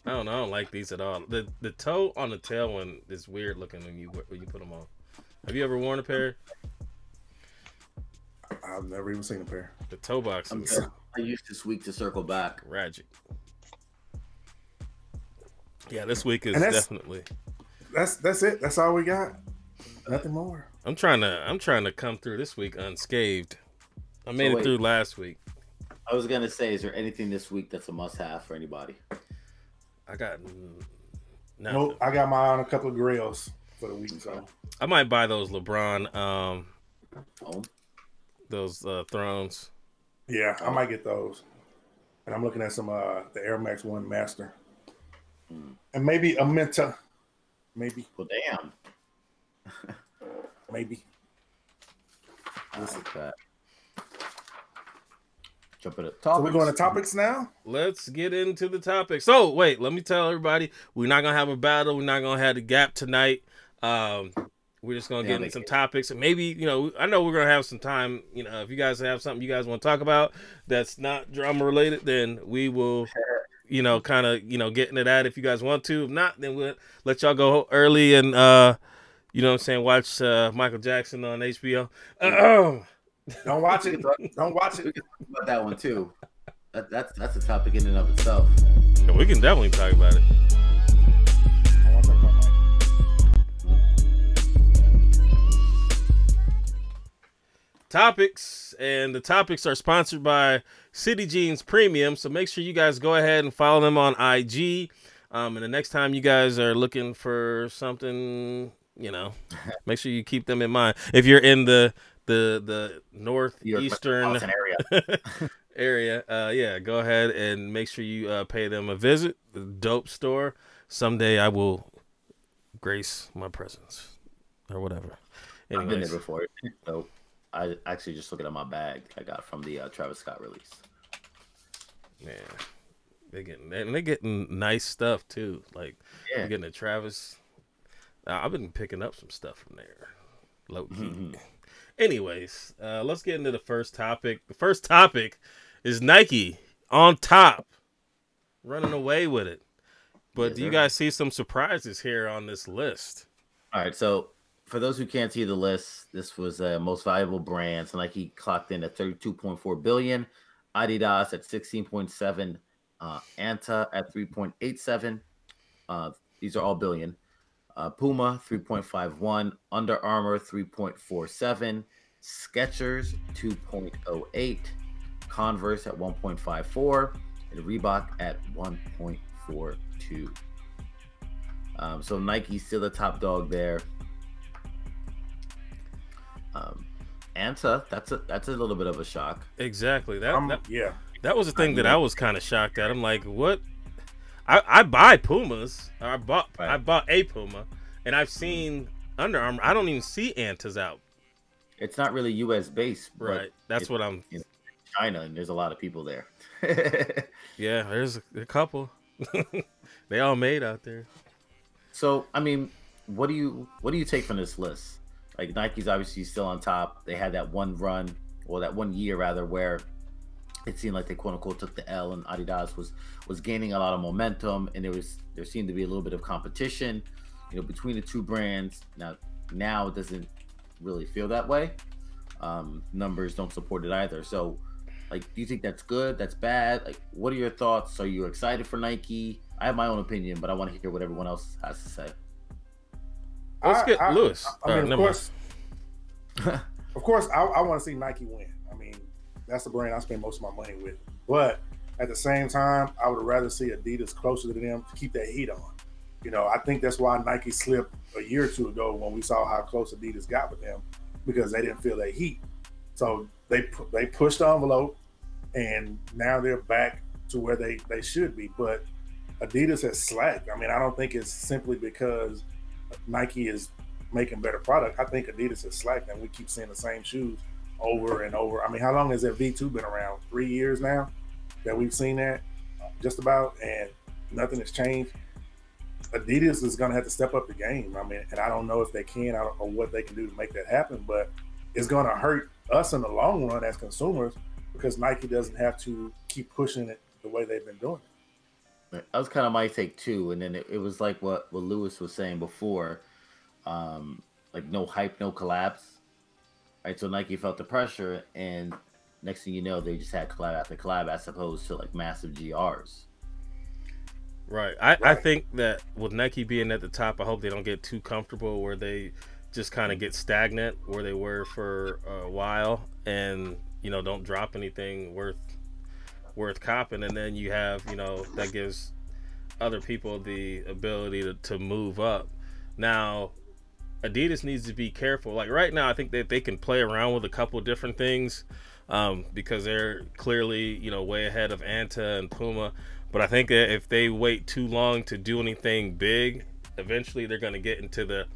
I don't know. I don't like these at all. The toe on the tail one is weird looking when you put them on. Have you ever worn a pair? I've never even seen a pair. The toe box is I used this week to circle back. tragic. Yeah, this week is definitely. That's it. That's all we got. Nothing more. I'm trying to come through this week unscathed. I made it through last week. I was gonna say, is there anything this week that's a must-have for anybody? I got nothing. Nope. I got my eye on a couple of grills for the week. So I might buy those LeBron those thrones. yeah, I might get those. And I'm looking at some the Air Max 1 Master. And maybe a Menta. Maybe. Well, damn. Maybe. Okay. Jump at it. So we're going to topics now? Let's get into the topic. So wait, let me tell everybody, we're not gonna have a battle. We're not gonna have the gap tonight. We're just gonna get into some topics, and maybe I know we're gonna have some time. If you guys have something you guys want to talk about that's not drama related, then we will. Kind of, get into that if you guys want to. If not, then we'll let y'all go early and, watch Michael Jackson on HBO. Don't watch it. Don't watch it. We can talk about that one too. That's a topic in and of itself. Yeah, we can definitely talk about it. I want to talk about Mike. Topics, and the topics are sponsored by City Jeans Premium, so make sure you guys go ahead and follow them on IG. And the next time you guys are looking for something, make sure you keep them in mind. If you're in the northeastern area, go ahead and make sure you pay them a visit. The dope store. Someday I will grace my presence or whatever. Anyways. I've been there before. So I actually just looking at my bag I got from the Travis Scott release. Man, they're getting nice stuff too. Like you're getting a Travis. I've been picking up some stuff from there, low key. Anyways, let's get into the first topic. The first topic is Nike on top, running away with it. But do you guys see some surprises here on this list? All right, so for those who can't see the list, this was most valuable brands. Nike clocked in at $32.4 billion, Adidas at 16.7, Anta at 3.87. These are all billion. Puma 3.51, Under Armour 3.47, Skechers 2.08, Converse at 1.54, and Reebok at 1.42. So Nike's still the top dog there. Anta, that's a little bit of a shock. Exactly. That was the thing that I was kind of shocked at. I'm like, what? I buy Pumas. I bought a Puma, and I've seen Under Armour. I don't even see Antas out it's not really U.S. based, Right. That's what I'm. In China, and there's a lot of people there. Yeah, there's a couple. They all made out there. So, I mean, what do you take from this list? Like Nike's obviously still on top. They had that one run, or that 1 year rather, where it seemed like they quote unquote took the L, and Adidas was gaining a lot of momentum, and there seemed to be a little bit of competition, between the two brands. Now it doesn't really feel that way. Numbers don't support it either. So, like, do you think that's good? That's bad? Like, what are your thoughts? Are you excited for Nike? I have my own opinion, but I want to hear what everyone else has to say. Let's get Lois. I mean, of course, I want to see Nike win. I mean, that's the brand I spend most of my money with. But at the same time, I would rather see Adidas closer to them to keep that heat on. I think that's why Nike slipped a year or two ago when we saw how close Adidas got with them, because they didn't feel that heat. So they pushed the envelope, and now they're back to where they should be. But Adidas has slacked. I mean, I don't think it's simply because Nike is making better product. I think Adidas has slacked, and we keep seeing the same shoes over and over. I mean, how long has that V2 been around? 3 years now that we've seen that, just about, and nothing has changed. Adidas is going to have to step up the game. I mean, and I don't know if they can. I don't know what they can do to make that happen, but it's going to hurt us in the long run as consumers, because Nike doesn't have to keep pushing it the way they've been doing it. That was kind of my take too, and then it was like what Lewis was saying before, like no hype, no collabs, right? So Nike felt the pressure, and next thing you know, they just had collab after collab, as opposed to like massive GRs. Right. I think that with Nike being at the top, I hope they don't get too comfortable where they just kind of get stagnant where they were for a while, and don't drop anything worth copping, and then you have that gives other people the ability to move up. Now Adidas needs to be careful. Like right now, I think that they can play around with a couple different things, because they're clearly way ahead of Anta and Puma. But I think that if they wait too long to do anything big, eventually they're going to get into the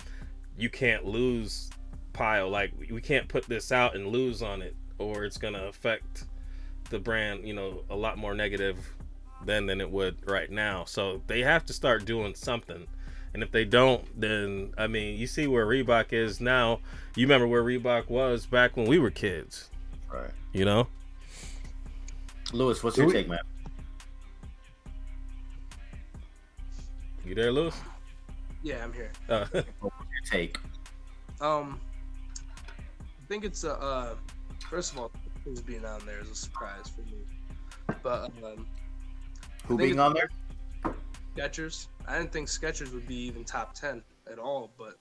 you can't lose pile. Like, we can't put this out and lose on it, or it's going to affect the brand a lot more negative than it would right now. So they have to start doing something, and if they don't, then I mean, you see where Reebok is now. You remember where Reebok was back when we were kids, right? Lewis, what's your take, man? You there, Lewis? Yeah, I'm here. What's your take? I think it's first of all, who's being on there is a surprise for me. But who being on there? Skechers. I didn't think Skechers would be even top 10 at all, but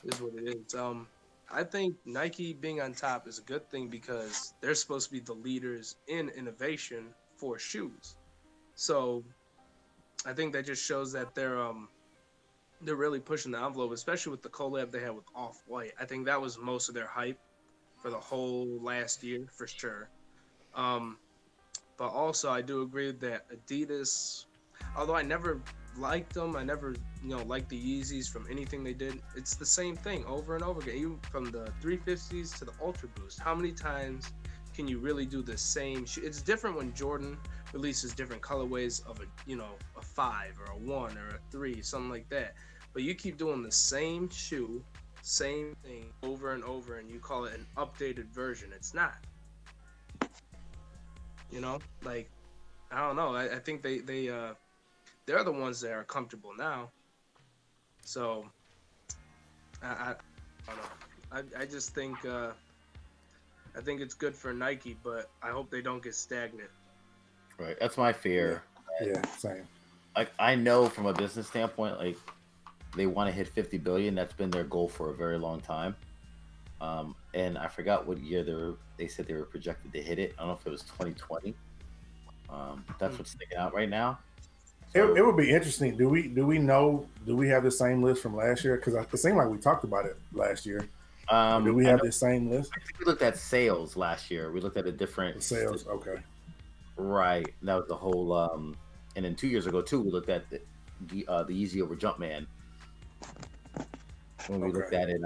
it is what it is. I think Nike being on top is a good thing, because they're supposed to be the leaders in innovation for shoes. So I think that just shows that they're really pushing the envelope, especially with the collab they had with Off-White. I think that was most of their hype for the whole last year, for sure. But also, I do agree that Adidas, although I never liked them, I never liked the Yeezys from anything they did. It's the same thing over and over again, even from the 350s to the Ultra Boost. How many times can you really do the same shoe? It's different when Jordan releases different colorways of a 5 or a 1 or a 3, something like that. But you keep doing the same shoe, same thing over and over, and you call it an updated version. It's not. Like, I don't know. I think they're the ones that are comfortable now. So I don't know. I just think I think it's good for Nike, but I hope they don't get stagnant. Right, that's my fear. Yeah, same. Like, I know from a business standpoint, like, they want to hit 50 billion. That's been their goal for a very long time. And I forgot what year they said they were projected to hit it. I don't know if it was 2020. That's what's sticking out right now. So, it would be interesting. Do we have the same list from last year? Because it seemed like we talked about it last year. Do we have the same list? I think we looked at sales last year. We looked at a different sales. Okay. Right. That was the whole. And then 2 years ago too, we looked at the Yeezy over Jumpman. When we looked at it,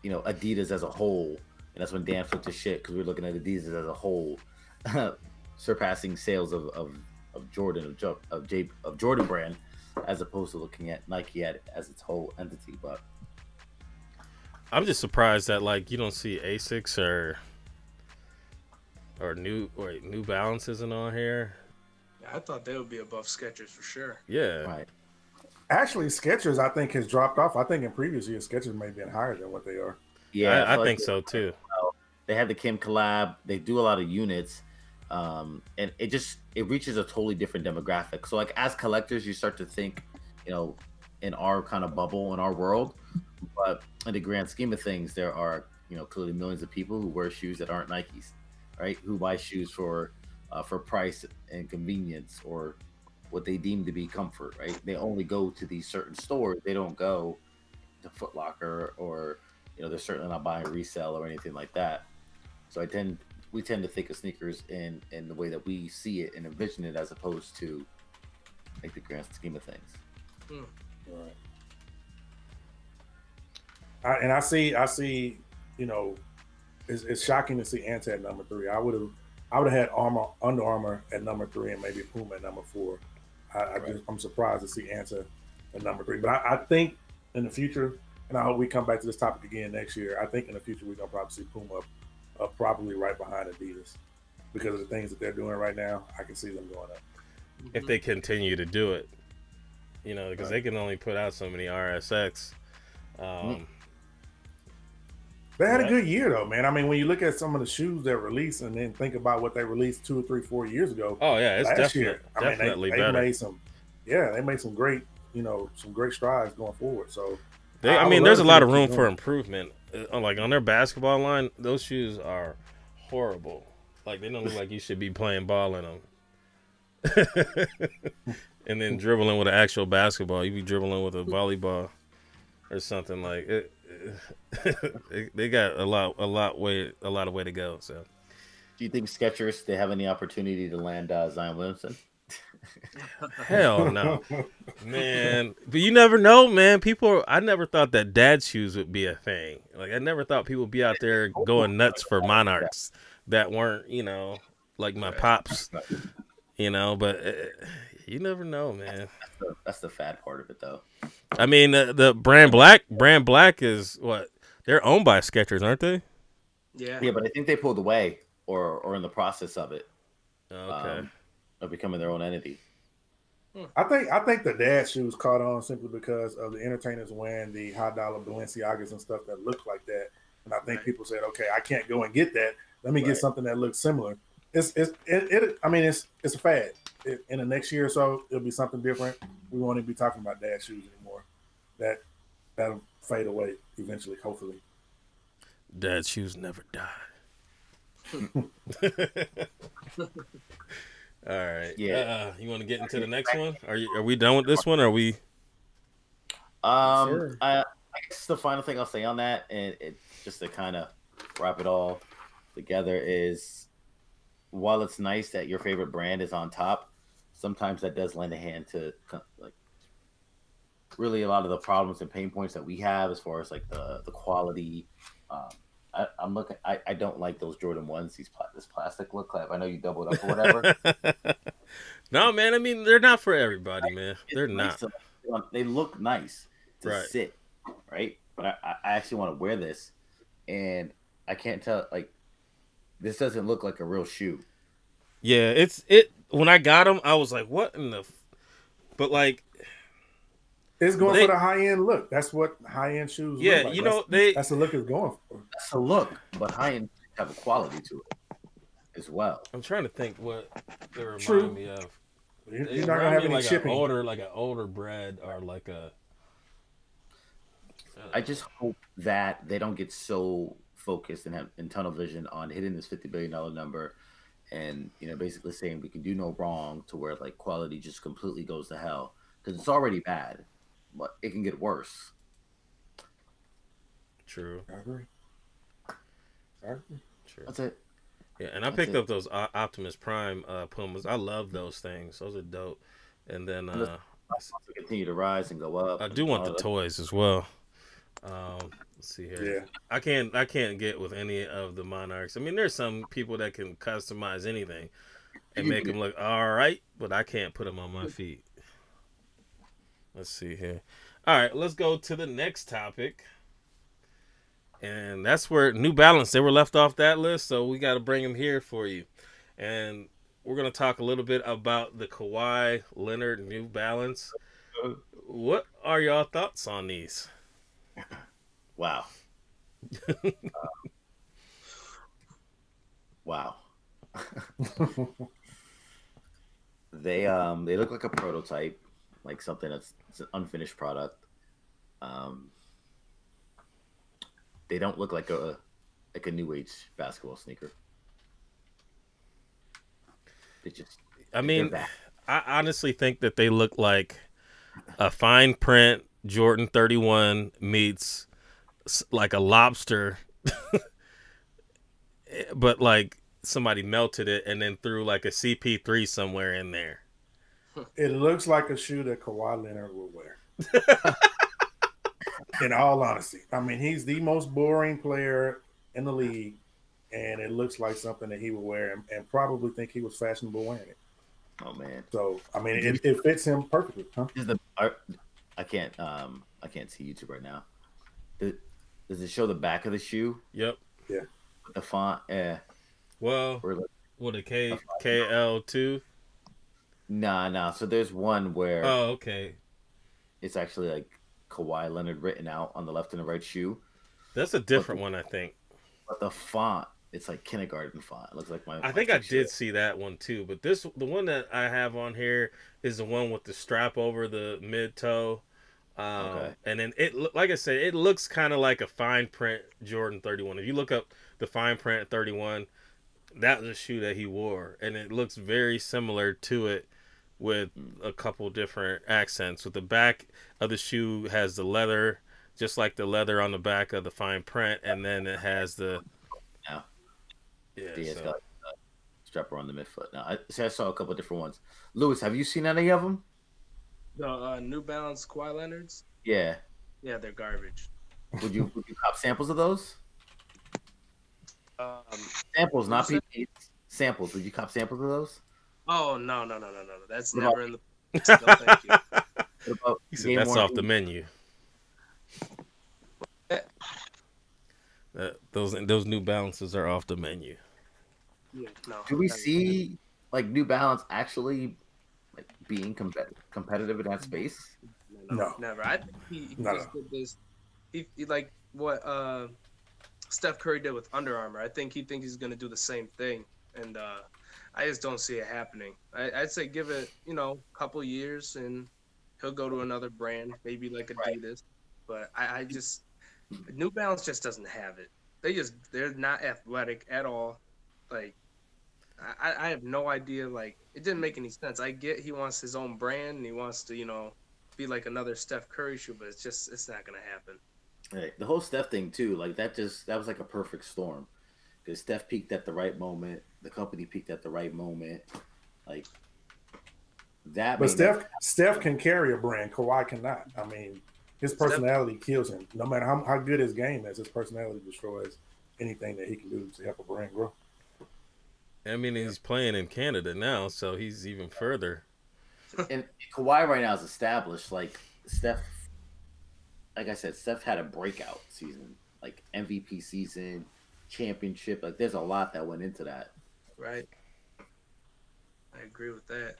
Adidas as a whole, and that's when Dan flipped his shit because we were looking at Adidas as a whole, surpassing sales of Jordan of Jordan brand, as opposed to looking at Nike as its whole entity. But I'm just surprised that like you don't see Asics or New Balance isn't on here. Yeah, I thought they would be above Skechers for sure. Yeah. right. Actually, Skechers, I think, has dropped off. I think in previous years, Skechers may have been higher than what they are. Yeah, I feel think like so too. they had the Kim collab. They do a lot of units, and it reaches a totally different demographic. So like as collectors, you start to think, in our kind of bubble, in our world, but in the grand scheme of things, there are clearly millions of people who wear shoes that aren't Nikes, right? Who buy shoes for price and convenience or what they deem to be comfort, right? They only go to these certain stores. They don't go to Foot Locker or they're certainly not buying resale or anything like that. So we tend to think of sneakers in the way that we see it and envision it, as opposed to like the grand scheme of things. Right. I see. It's shocking to see Anta at number 3. I would have had Under Armour at number 3 and maybe Puma at number 4. I'm surprised to see Anta at number 3. But I think in the future, and I hope we come back to this topic again next year, I think in the future we're going to probably see Puma up probably right behind Adidas. Because of the things that they're doing right now, I can see them going up. If they continue to do it, because they can only put out so many RSX. They had a good year though, man. I mean, when you look at some of the shoes that released and then think about what they released 2 or 3, 4 years ago. Oh yeah, it's definitely better. They made some great, some great strides going forward. So there's a lot of room for improvement. Like on their basketball line, those shoes are horrible. Like they don't look like you should be playing ball in them. And then dribbling with an actual basketball, you be dribbling with a volleyball or something like it. They got a lot of way to go. So, do you think Skechers they have any opportunity to land Zion Williamson? Hell no, man. But you never know, man. I never thought that dad shoes would be a thing. Like I never thought people would be out there going nuts for Monarchs that weren't, like my pops. But you never know, man. That's the fad part of it, though. I mean, the brand black is what they're owned by Skechers, aren't they? Yeah, but I think they pulled away or in the process of it. Okay. Of becoming their own entity. I think the dad shoes caught on simply because of the entertainers wearing the high dollar Balenciagas and stuff that look like that, and I think people said, okay, I can't go and get that. Let me get something that looks similar. It's a fad. In the next year or so, it'll be something different. We won't even be talking about dad shoes anymore. That'll fade away eventually, hopefully. Dad shoes never die. All right. Yeah. You want to get into the next one? Are we done with this one? Or are we? I guess the final thing I'll say on that, and it's just to kind of wrap it all together, is while it's nice that your favorite brand is on top, sometimes that does lend a hand to like really a lot of the problems and pain points that we have as far as like the quality. I'm looking. I don't like those Jordan 1s. This plastic look. I know you doubled up or whatever. No, man. I mean, they're not for everybody, man. They're not. They look nice to right. sit, right? But I actually want to wear this, and I can't tell. Like, this doesn't look like a real shoe. Yeah, when I got them, I was like, "What in the?" But like, it's going for the high end look. That's what high end shoes. Yeah, look like. That's the look it's going for. That's a look, but high end have a quality to it as well. I'm trying to think what they remind me of. You're not gonna have any like shipping. An older bread or like a. I just hope that they don't get so focused and have in tunnel vision on hitting this $50 billion number, and basically saying we can do no wrong to where like quality just completely goes to hell, because it's already bad, but it can get worse. True. I agree. True. That's it. Yeah, and I picked up those Optimus Prime Pumas. I love those things. Those are dope. And then to continue to rise and go up. I do want the toys as well. Let's see here. Yeah. I can't get with any of the Monarchs. I mean, there's some people that can customize anything and make them look all right, but I can't put them on my feet. Let's see here. All right, let's go to the next topic. And that's where New Balance, they were left off that list, so we got to bring them here for you. And we're going to talk a little bit about the Kawhi Leonard New Balance. What are y'all thoughts on these? Wow. Wow. They look like a prototype, like something it's an unfinished product. They don't look like a new age basketball sneaker. I honestly think that they look like a fine print Jordan 31 meets like a lobster, but like somebody melted it and then threw like a CP3 somewhere in there. It looks like a shoe that Kawhi Leonard would wear. In all honesty, I mean, he's the most boring player in the league, and it looks like something that he would wear and probably think he was fashionable wearing it. Oh man! So I mean, it fits him perfectly. Huh? I can't see YouTube right now. Does it show the back of the shoe? Yep. Yeah. The font. Yeah. Well, what a KL2? Nah. So there's one where. Oh, okay. It's actually like Kawhi Leonard written out on the left and the right shoe. That's a different one, I think. But the font, it's like kindergarten font. It looks like I think I did see that one too. But the one that I have on here is the one with the strap over the mid toe. Okay. And then like I said, it looks kind of like a fine print Jordan 31. If you look up the fine print 31, that was a shoe that he wore, and it looks very similar to it with a couple different accents. With the back of the shoe has the leather, just like the leather on the back of the fine print, and then it has the it's got a strap around the midfoot. Now, I saw a couple different ones. Lois, have you seen any of them? The New Balance Kawhi Leonards? Yeah. Yeah, they're garbage. Would you cop samples of those? Samples, not PPs. Samples. Would you cop samples of those? Oh, no. That's never in the... No, thank you. He said that's off the menu. Those New Balances are off the menu. Yeah, no. Do we see like New Balance actually like being competitive in that space? No, never. I think he just did this. He like what Steph Curry did with Under Armour. I think he thinks he's gonna do the same thing, and I just don't see it happening. I'd say give it a couple years and he'll go to another brand, maybe like Adidas. Right. But I just New Balance just doesn't have it. They're not athletic at all. Like I have no idea. Like it didn't make any sense. I get he wants his own brand and he wants to be like another Steph Curry shoe, but it's not gonna happen. Right. The whole Steph thing too, like that was like a perfect storm. Because Steph peaked at the right moment, the company peaked at the right moment, like that. But Steph can carry a brand. Kawhi cannot. I mean, his personality kills him. No matter how good his game is, his personality destroys anything that he can do to help a brand grow. I mean, he's playing in Canada now, so he's even further. And Kawhi right now is established. Like Steph, like I said, Steph had a breakout season, like MVP season, championship. Like there's a lot that went into that. Right. I agree with that.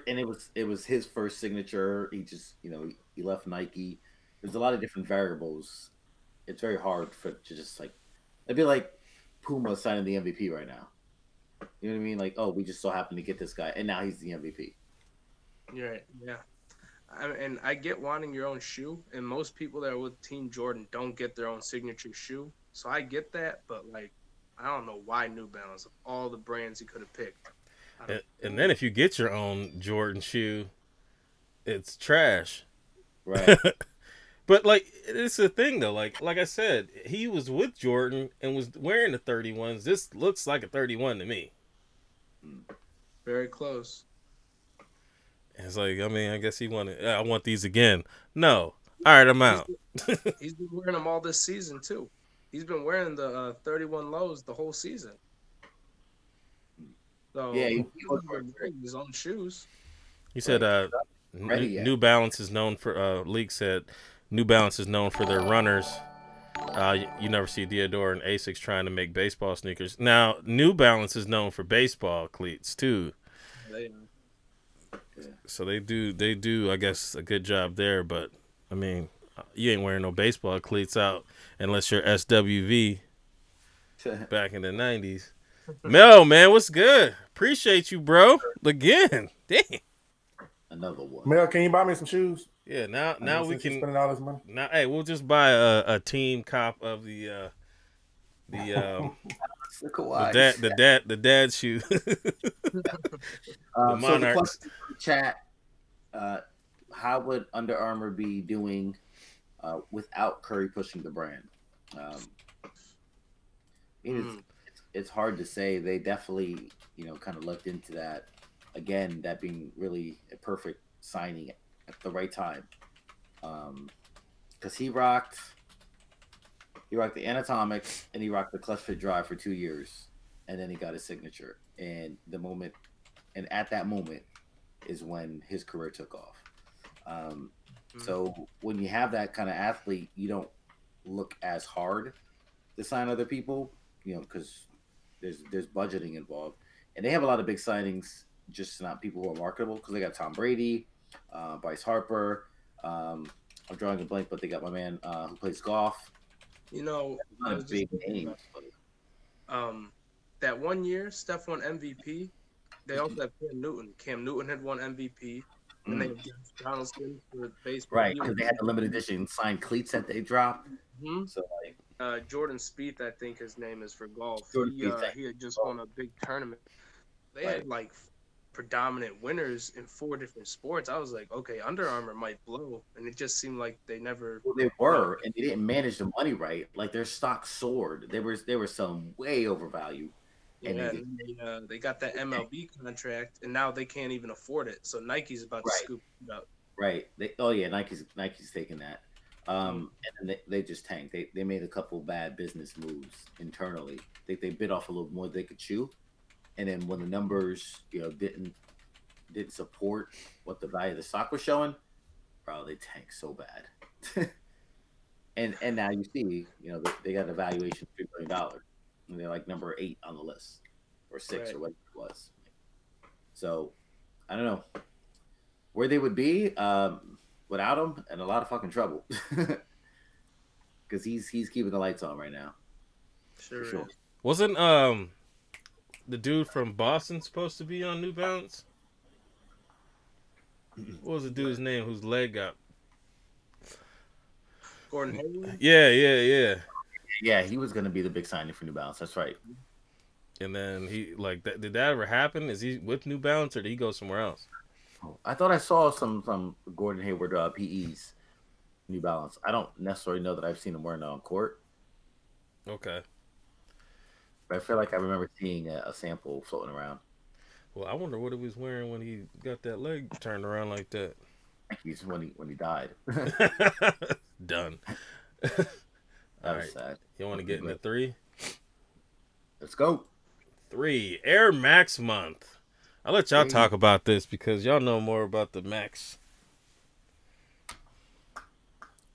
And it was his first signature. He just he left Nike. There's a lot of different variables. It's very hard to just like it'd be like Puma signing the MVP right now. You know what I mean? Like, oh, we just so happen to get this guy, and now he's the MVP. You're right. Yeah. And I get wanting your own shoe, and most people that are with Team Jordan don't get their own signature shoe. So I get that, but like, I don't know why New Balance of all the brands he could have picked. And then if you get your own Jordan shoe, it's trash. Right. But like, it's the thing though. Like I said, he was with Jordan and was wearing the 31s. This looks like a 31 to me. Very close. It's like, I mean, I guess he wanted. I want these again. No, All right, I'm out. He's been wearing them all this season too. He's been wearing the 31 lows the whole season. So Yeah, he's been wearing his own shoes. He said, ready yet. New Balance is known for. Leak said, New Balance is known for their runners. You never see Diodore and Asics trying to make baseball sneakers. Now, New Balance is known for baseball cleats too. So they do, I guess, a good job there. But I mean, you ain't wearing no baseball cleats out unless you're SWV back in the 90s. Mel, man, what's good? Appreciate you, bro. Again, damn. Another one. Mel, can you buy me some shoes? Yeah, now we can spending all this money. Now, hey, we'll just buy a team cop of the dad shoe. The Monarchs. So the chat. How would Under Armour be doing without Curry pushing the brand? It's hard to say. They definitely, kind of looked into that. Again, that being really a perfect signing at the right time. Because he rocked the Anatomics and he rocked the Clutch Fit Drive for 2 years, and then he got his signature. And at that moment is when his career took off. So when you have that kind of athlete, you don't look as hard to sign other people, because there's budgeting involved, and they have a lot of big signings, just not people who are marketable, because they got Tom Brady, Bryce Harper. I'm drawing a blank, but they got my man who plays golf. I was big names. That 1 year Steph won MVP. They also have Cam Newton. Cam Newton had won MVP. And they have James Donaldson for baseball. Right, because they had the limited edition signed cleats that they dropped. Mm-hmm. So Jordan Spieth, I think his name is, for golf. He had just won a big tournament. They had predominant winners in 4 different sports. I was like, okay, Under Armour might blow, and it just seemed like they never. Well, they were, and they didn't manage the money right. Like their stock soared. They were selling way overvalued. And they got that MLB contract, and now they can't even afford it. So Nike's about to scoop it up. Right. Nike's taking that. And then they just tanked. They made a couple bad business moves internally. They bit off a little more than they could chew. And then when the numbers, didn't support what the value of the stock was showing, bro, they tanked so bad. and now you see, they got a valuation of $3 billion. And they're like number 8 on the list, or 6, or whatever it was. So I don't know where they would be without him, and a lot of fucking trouble. Because he's keeping the lights on right now. Sure. Wasn't the dude from Boston supposed to be on New Balance? What was the dude's name whose leg got? Gordon Hayward? Yeah. Yeah, he was going to be the big signing for New Balance. That's right. And then he did that ever happen? Is he with New Balance or did he go somewhere else? I thought I saw some Gordon Hayward PEs, New Balance. I don't necessarily know that I've seen him wearing it on court. Okay. But I feel like I remember seeing a sample floating around. Well, I wonder what he was wearing when he got that leg turned around like that. He's when he died. Done. That was sad. You want to get into 3? Let's go. 3, Air Max month. I'll let y'all talk about this because y'all know more about the Max.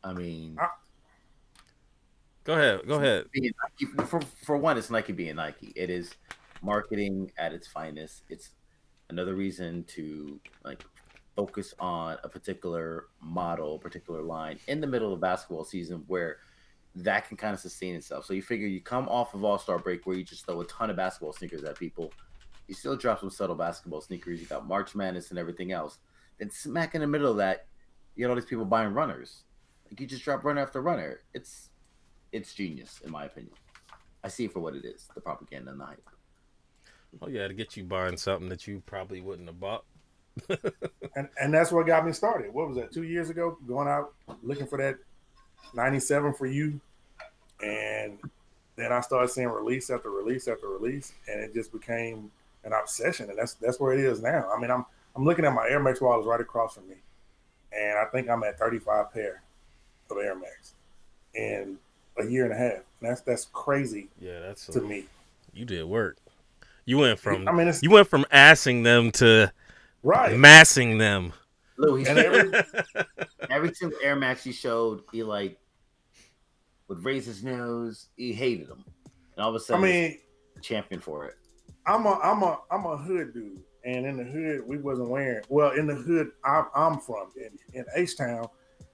I mean, go ahead. For one, it's Nike being Nike. It is marketing at its finest. It's another reason to focus on a particular model, particular line in the middle of basketball season where that can kind of sustain itself. So you figure you come off of All-Star break where you just throw a ton of basketball sneakers at people. You still drop some subtle basketball sneakers. You got March Madness and everything else. Then smack in the middle of that, you got all these people buying runners. You just drop runner after runner. It's genius, in my opinion. I see it for what it is, the propaganda and the hype. Oh, yeah, to get you buying something that you probably wouldn't have bought. and that's what got me started. What was that, 2 years ago? Going out looking for that 97 for you, and then I started seeing release after release after release, and it just became an obsession, and that's where it is now. I mean, I'm looking at my Air Max wallets right across from me, and I think I'm at 35 pair. of Air Max in a year and a half. And that's crazy. Yeah, that's to me. You did work. You went from I mean, assing them to right massing them. Lou, he and every single Air Max he showed, he like would raise his nose. He hated them, and all of a sudden, I mean, he's a champion for it. I'm a hood dude, and in the hood we wasn't wearing. Well, in the hood I'm from in H-Town,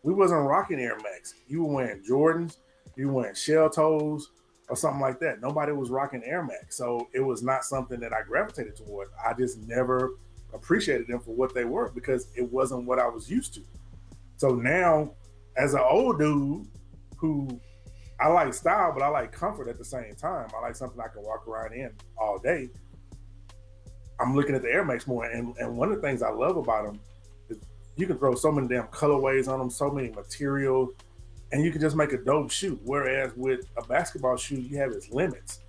we wasn't rocking Air Max. You were wearing Jordans, you were wearing shell toes or something like that. Nobody was rocking Air Max, so it was not something that I gravitated towards. I just never appreciated them for what they were because it wasn't what I was used to. So now, as an old dude who I like style, but I like comfort at the same time. I like something I can walk around in all day. I'm looking at the Air Max more, and one of the things I love about them is you can throw so many damn colorways on them, so many materials, and you can just make a dope shoe. Whereas with a basketball shoe, you have its limits,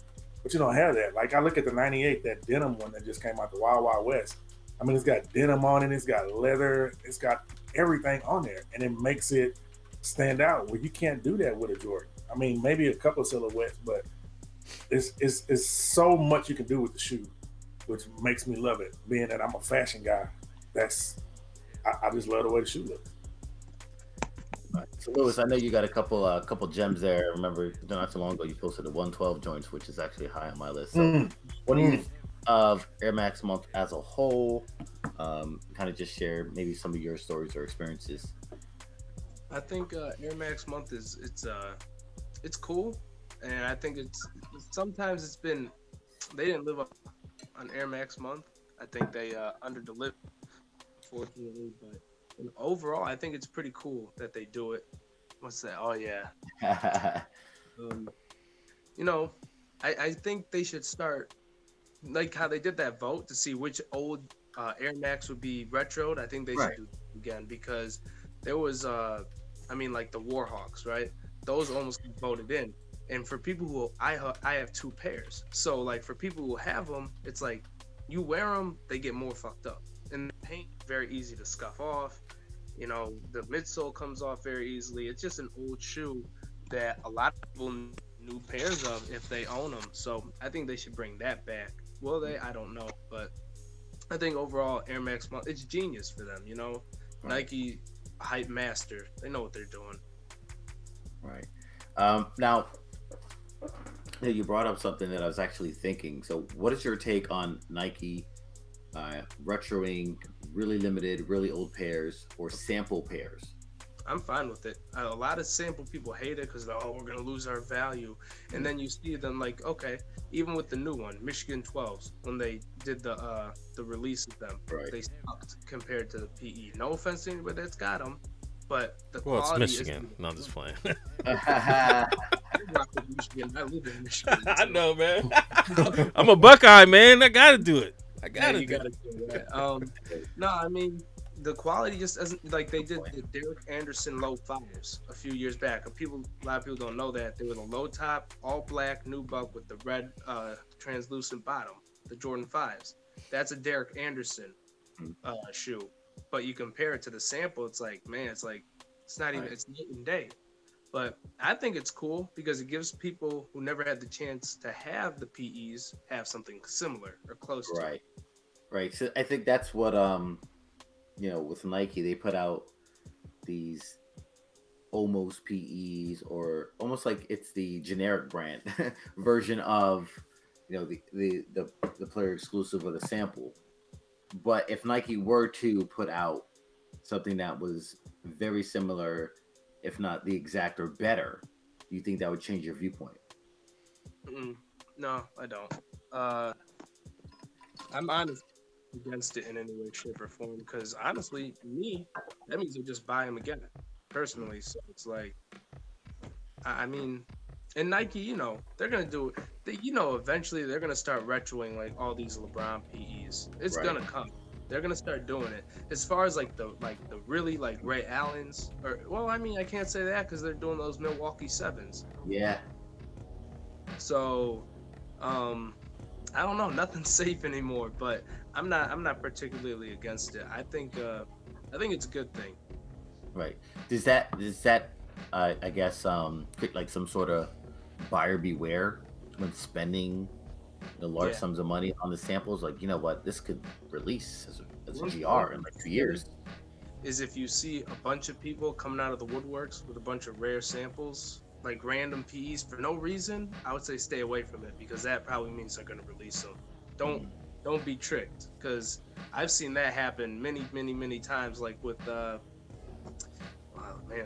but you don't have that. Like I look at the 98, that denim one that just came out, the Wild Wild West. I mean, it's got denim on it, it's got leather, it's got everything on there, and it makes it stand out. Well, you can't do that with a Jordan. I mean, maybe a couple of silhouettes, but it's so much you can do with the shoe, which makes me love it. Being that I'm a fashion guy, I just love the way the shoe looks. Right. So, Lois, I know you got a couple gems there. I remember not too long ago you posted the 112 joints, which is actually high on my list. So, what do you think of Air Max month as a whole? Kind of just share maybe some of your stories or experiences. I think Air Max month it's cool, and I think sometimes they didn't live up on Air Max month. I think they under-delivered, fortunately, but overall, I think it's pretty cool that they do it. What's that? Oh yeah. I think they should start like how they did that vote to see which old Air Max would be retroed. I think they should do that again because there was like the Warhawks, right? Those almost get voted in. And for people who I have two pairs, so like for people who have them, it's like you wear them, they get more fucked up, and the paint very easy to scuff off. You know, the midsole comes off very easily. It's just an old shoe that a lot of people new pairs of if they own them. So I think they should bring that back. Will they? I don't know, but I think overall Air Max, it's genius for them. You know, Nike hype master. They know what they're doing. Right. Now, you brought up something that I was actually thinking. So, what is your take on Nike retroing really limited, really old pairs or sample pairs? I'm fine with it. A lot of sample people hate it because we're gonna lose our value, and then you see them like, okay, even with the new one, Michigan 12s, when they did the release of them, they sucked compared to the PE. No offense to anybody that's got them, but the quality it's Michigan. No, I'm just playing. I live in Michigan. I know, man. I'm a Buckeye, man. I gotta do it. You gotta do that. No, I mean the quality just doesn't like they did the Derek Anderson low 5s a few years back. A lot of people don't know that they were the low top, all black nubuck with the red translucent bottom, the Jordan 5s. That's a Derek Anderson shoe. But you compare it to the sample, it's like, man, it's not even, it's night and day. But I think it's cool because it gives people who never had the chance to have the PEs have something similar or close to it. Right. So I think that's what, with Nike, they put out these almost PEs or almost like it's the generic brand version of, the player exclusive or the sample. But if Nike were to put out something that was very similar, if not the exact or better, do you think that would change your viewpoint? No, I don't. I'm honest against it in any way, shape, or form because honestly, that means you'll just buy them again, personally. So it's like, I mean, and Nike, they're gonna do it. Eventually they're gonna start retroing like all these LeBron PEs. It's gonna come. They're gonna start doing it. As far as like the really like Ray Allens, I can't say that because they're doing those Milwaukee 7s. Yeah. So, I don't know. Nothing's safe anymore, but I'm not particularly against it. I think it's a good thing. Right. Does that I guess like some sort of buyer beware when spending the large sums of money on the samples. Like, you know what, this could release as a GR in like 2 years. Is if you see a bunch of people coming out of the woodworks with a bunch of rare samples, like random PEs for no reason, I would say stay away from it, because that probably means they're going to release them. Don't be tricked, because I've seen that happen many times, like with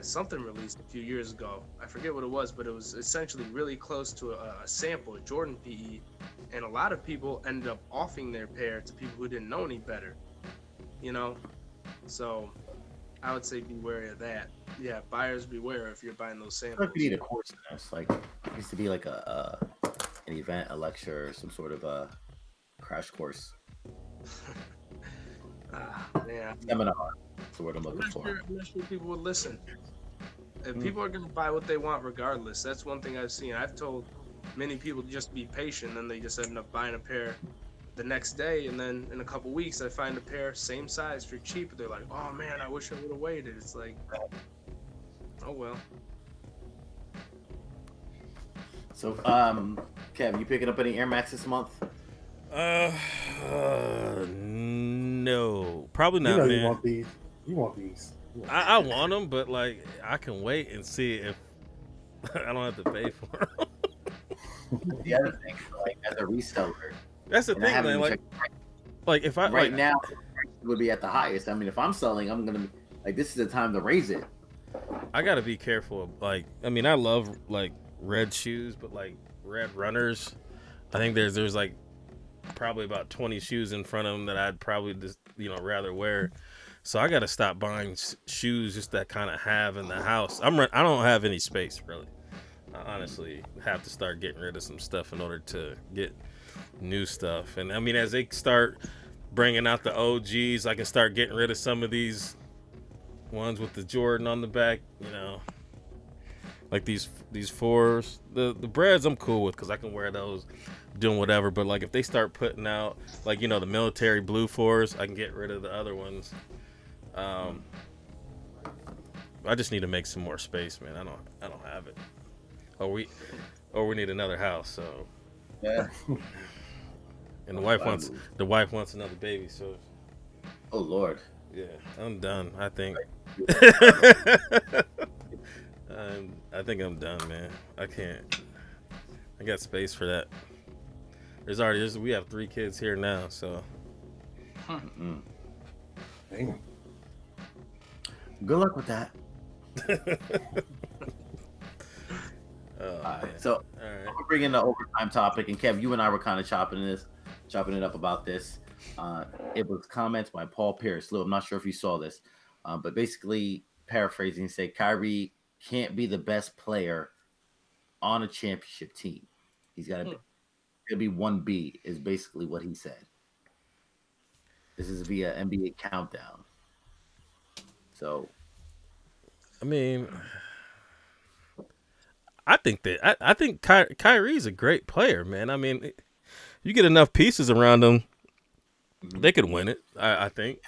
something released a few years ago. I forget what it was, but it was essentially really close to a sample, a Jordan PE, and a lot of people ended up offing their pair to people who didn't know any better, you know? So I would say be wary of that. Yeah, buyers beware if you're buying those samples. You need a course in this. Like, it used to be like an event, a lecture, some sort of a crash course. Seminar. That's the word I'm looking for. I'm not sure people would listen. And people are going to buy what they want regardless. That's one thing I've seen. I've told many people just be patient, and they just end up buying a pair the next day, and then in a couple weeks I find a pair same size for cheap. They're like, oh man, I wish I would have waited. It's like, oh well. So Kev, you picking up any Air Max this month? No, probably not, man. You want these. I want them, but like I can wait and see if I don't have to pay for them. The other thing, like as a reseller, that's the thing, man. Like if I right now it would be at the highest. I mean, if I'm selling, I'm gonna be like, this is the time to raise it. I gotta be careful. Like, I mean, I love like red shoes, but like red runners, I think there's like probably about 20 shoes in front of them that I'd probably just rather wear. So I gotta stop buying shoes just that kind of have in the house. I don't have any space really. I honestly have to start getting rid of some stuff in order to get new stuff. And I mean, as they start bringing out the OGs, I can start getting rid of some of these ones with the Jordan on the back, like these fours. The breads I'm cool with because I can wear those doing whatever. But like if they start putting out like the military blue fours, I can get rid of the other ones. I just need to make some more space, man. I don't have it. Or we need another house, so yeah. And the wife wants another baby, so. Oh Lord. Yeah, I'm done. I think. I think I'm done, man. I can't. I got space for that. We have 3 kids here now, so. Dang. Good luck with that. So I'm gonna bring in the overtime topic, and Kev, you and I were kind of chopping it up about this. It was comments by Paul Pierce. Lou, I'm not sure if you saw this, but basically paraphrasing, say Kyrie can't be the best player on a championship team. He's got to be 1B is basically what he said. This is via NBA Countdown. So, I mean, I think Kyrie's a great player, man. I mean, you get enough pieces around him, they could win it. I think.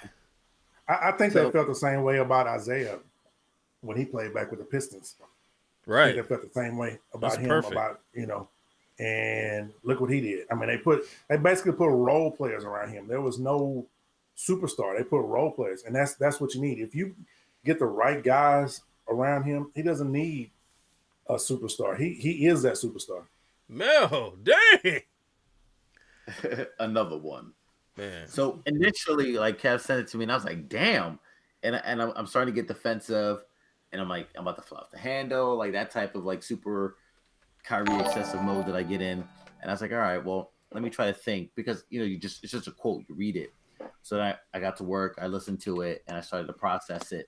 I think they felt the same way about Isaiah when he played back with the Pistons. Right. They felt the same way about That's him. perfect. And look what he did. I mean, they basically put role players around him. There was no superstar. They put role players, and that's what you need. If you get the right guys around him, he doesn't need a superstar. He is that superstar. Mel, dang. Another one. Man. So initially, like Kev sent it to me, and I was like, "Damn!" And I'm starting to get defensive, and I'm like, I'm about to fly off the handle, like that type of like super Kyrie excessive mode that I get in. And I was like, all right, well, let me try to think, because it's just a quote, you read it. So I got to work, I listened to it, and I started to process it.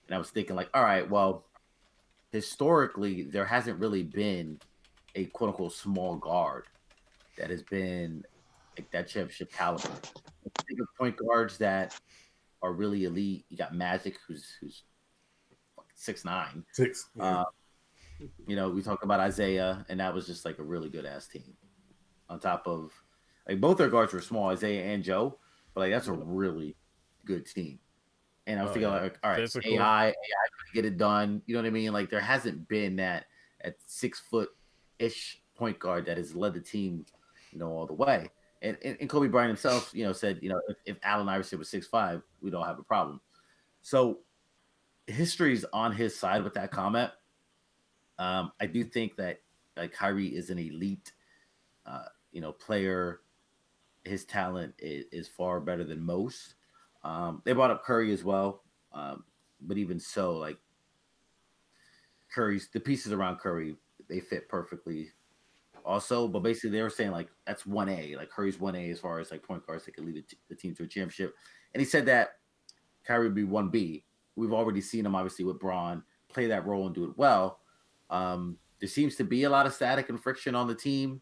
And I was thinking like, all right, well, historically, there hasn't really been a quote unquote small guard that has been like that championship caliber. Think of point guards that are really elite. You got Magic, who's 6'9". 6. Yeah. We talk about Isaiah, and that was just like a really good ass team. On top of like both their guards were small, Isaiah and Joe, but like that's a really good team. And I was thinking like, all right, Physical. AI get it done. You know what I mean? Like there hasn't been that at 6-foot-ish point guard that has led the team, all the way. And Kobe Bryant himself, said, if Allen Iverson was 6'5", we don't have a problem. So history's on his side with that comment. I do think that like Kyrie is an elite, player. His talent is far better than most. They brought up Curry as well, but even so, like the pieces around Curry, they fit perfectly. Also, but basically they were saying like that's 1A, like Curry's 1A as far as like point guards that could lead the team to a championship. And he said that Kyrie would be 1B. We've already seen him obviously with Braun play that role and do it well. There seems to be a lot of static and friction on the team.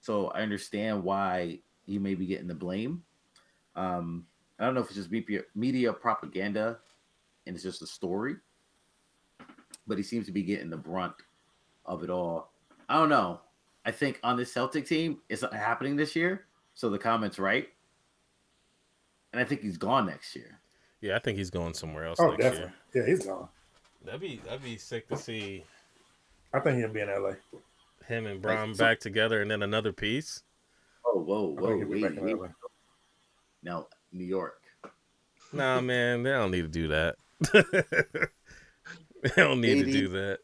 So I understand why he may be getting the blame. I don't know if it's just media propaganda and it's just a story, but he seems to be getting the brunt of it all. I don't know. I think on this Celtic team, it's not happening this year. So the comment's right. And I think he's gone next year. Yeah, I think he's going somewhere else Oh, next definitely. year. Yeah, he's gone. That'd be sick to see. I think he'll be in LA. Him and Braun back together and then another piece. Whoa. Wait. Now, New York. Nah, man, they don't need to do that. They don't need to do that.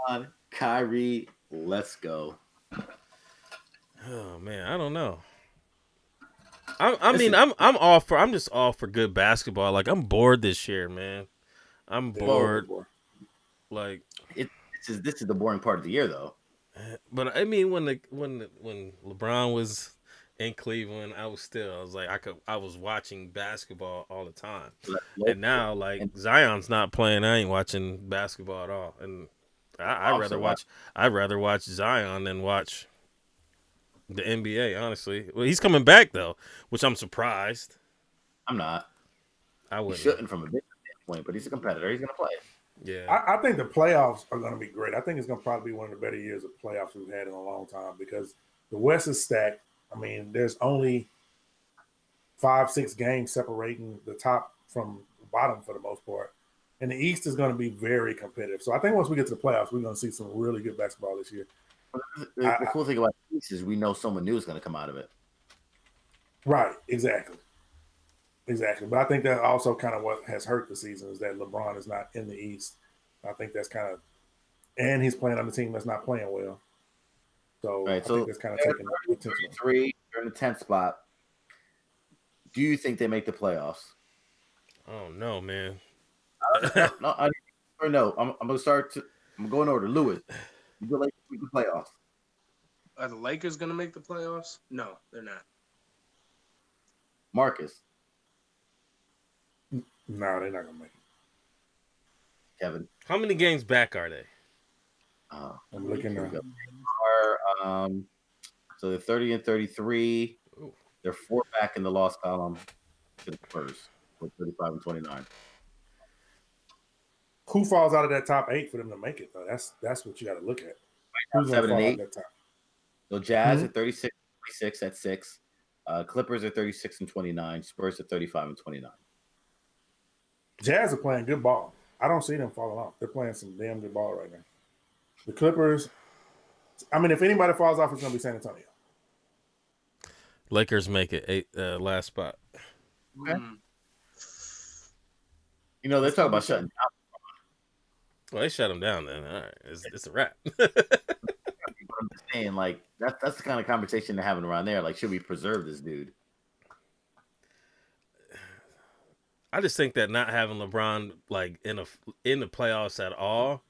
On Kyrie, let's go. Oh man, I don't know. I'm just all for good basketball. Like I'm bored this year, man. I'm bored. Like this is the boring part of the year, though. But I mean, when LeBron was in Cleveland, I was watching basketball all the time. And now, like Zion's not playing, I ain't watching basketball at all. And I'd rather watch Zion than watch the NBA. Honestly, well, he's coming back though, which I'm surprised. I'm not. I wouldn't. He shouldn't from a business standpoint, but he's a competitor. He's gonna play. Yeah, I think the playoffs are going to be great. I think it's going to probably be one of the better years of playoffs we've had in a long time because the West is stacked. I mean, there's only 5-6 games separating the top from the bottom for the most part. And the East is going to be very competitive. So I think once we get to the playoffs, we're going to see some really good basketball this year. The cool thing about the East is we know someone new is going to come out of it. Right, exactly. But I think that also kind of what has hurt the season is that LeBron is not in the East. I think that's kind of, and he's playing on a team that's not playing well. So I think that's kind of taking attention. 33, they're in the 10th spot. Do you think they make the playoffs? Oh no, man. No, I'm going to go in order. Lewis, you feel like we can playoffs? Are the Lakers going to make the playoffs? No, they're not. Marcus. No, they're not going to make it. Kevin. How many games back are they? I'm looking now. So they're 30 and 33. Ooh. They're 4 back in the loss column to the Spurs with 35 and 29. Who falls out of that top 8 for them to make it, though? That's what you got to look at. Who's 7 and 8. So Jazz at 36 at 6. Clippers are 36 and 29. Spurs are 35 and 29. Jazz are playing good ball. I don't see them falling off. They're playing some damn good ball right now. The Clippers, I mean, if anybody falls off, it's going to be San Antonio. Lakers make it last spot. Okay. They're talking about shutting down. Well, they shut him down then. All right. It's a wrap. I'm just saying, like, that's the kind of conversation they're having around there. Like, should we preserve this dude? I just think that not having LeBron like in the playoffs at all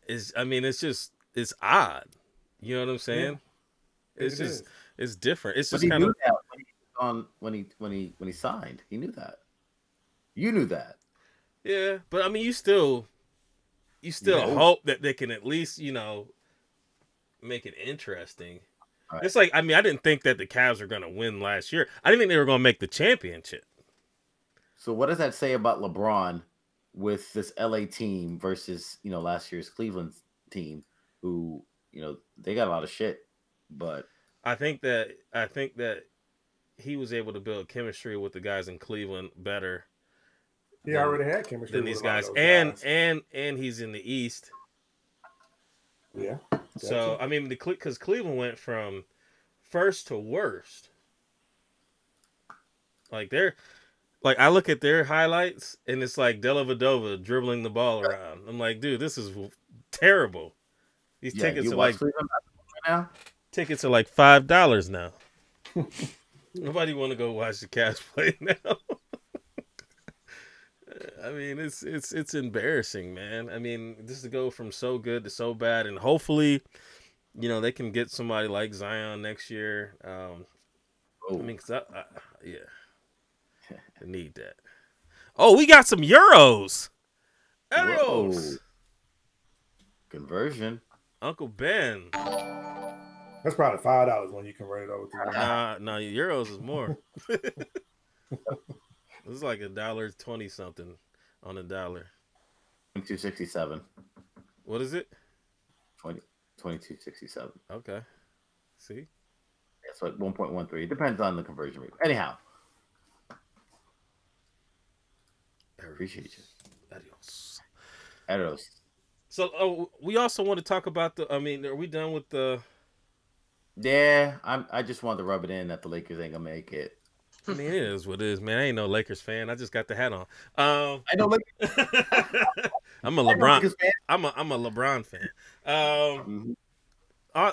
is, I mean, it's odd. You know what I'm saying? Yeah. It's different. It's just kind of when he signed. He knew that. You knew that. Yeah, but I mean, you still hope that they can at least make it interesting. Right. It's like, I mean, I didn't think that the Cavs were going to win last year. I didn't think they were going to make the championship. So what does that say about LeBron with this LA team versus, last year's Cleveland team who, they got a lot of shit, but I think that he was able to build chemistry with the guys in Cleveland better He already had chemistry than with these a lot of guys, those and he's in the East. Yeah. So Gotcha. I mean, because Cleveland went from first to worst. Like I look at their highlights and it's like Dellavedova dribbling the ball around. I'm like, dude, this is terrible. These Yeah, tickets you are watch like Cleveland right now? $5 now. Nobody want to go watch the Cavs play now. I mean, it's embarrassing, man. I mean, this to go from so good to so bad, and hopefully, they can get somebody like Zion next year. I mean, yeah, I need that. Oh, we got some Euros. Whoa. Euros. Conversion. Uncle Ben. That's probably $5 when you convert it over to Nah, Euros is more. It's like $1.20 something on a dollar. 22.67. What is it? 22.67. Okay. See? It's like 1.13. It depends on the conversion rate. Anyhow. I appreciate you. Adios. So, we also want to talk about are we done with the... Yeah, I just wanted to rub it in that the Lakers ain't gonna make it. I mean, it is what it is, man. I ain't no Lakers fan. I just got the hat on. I know Lakers. I'm a LeBron. I'm a LeBron fan.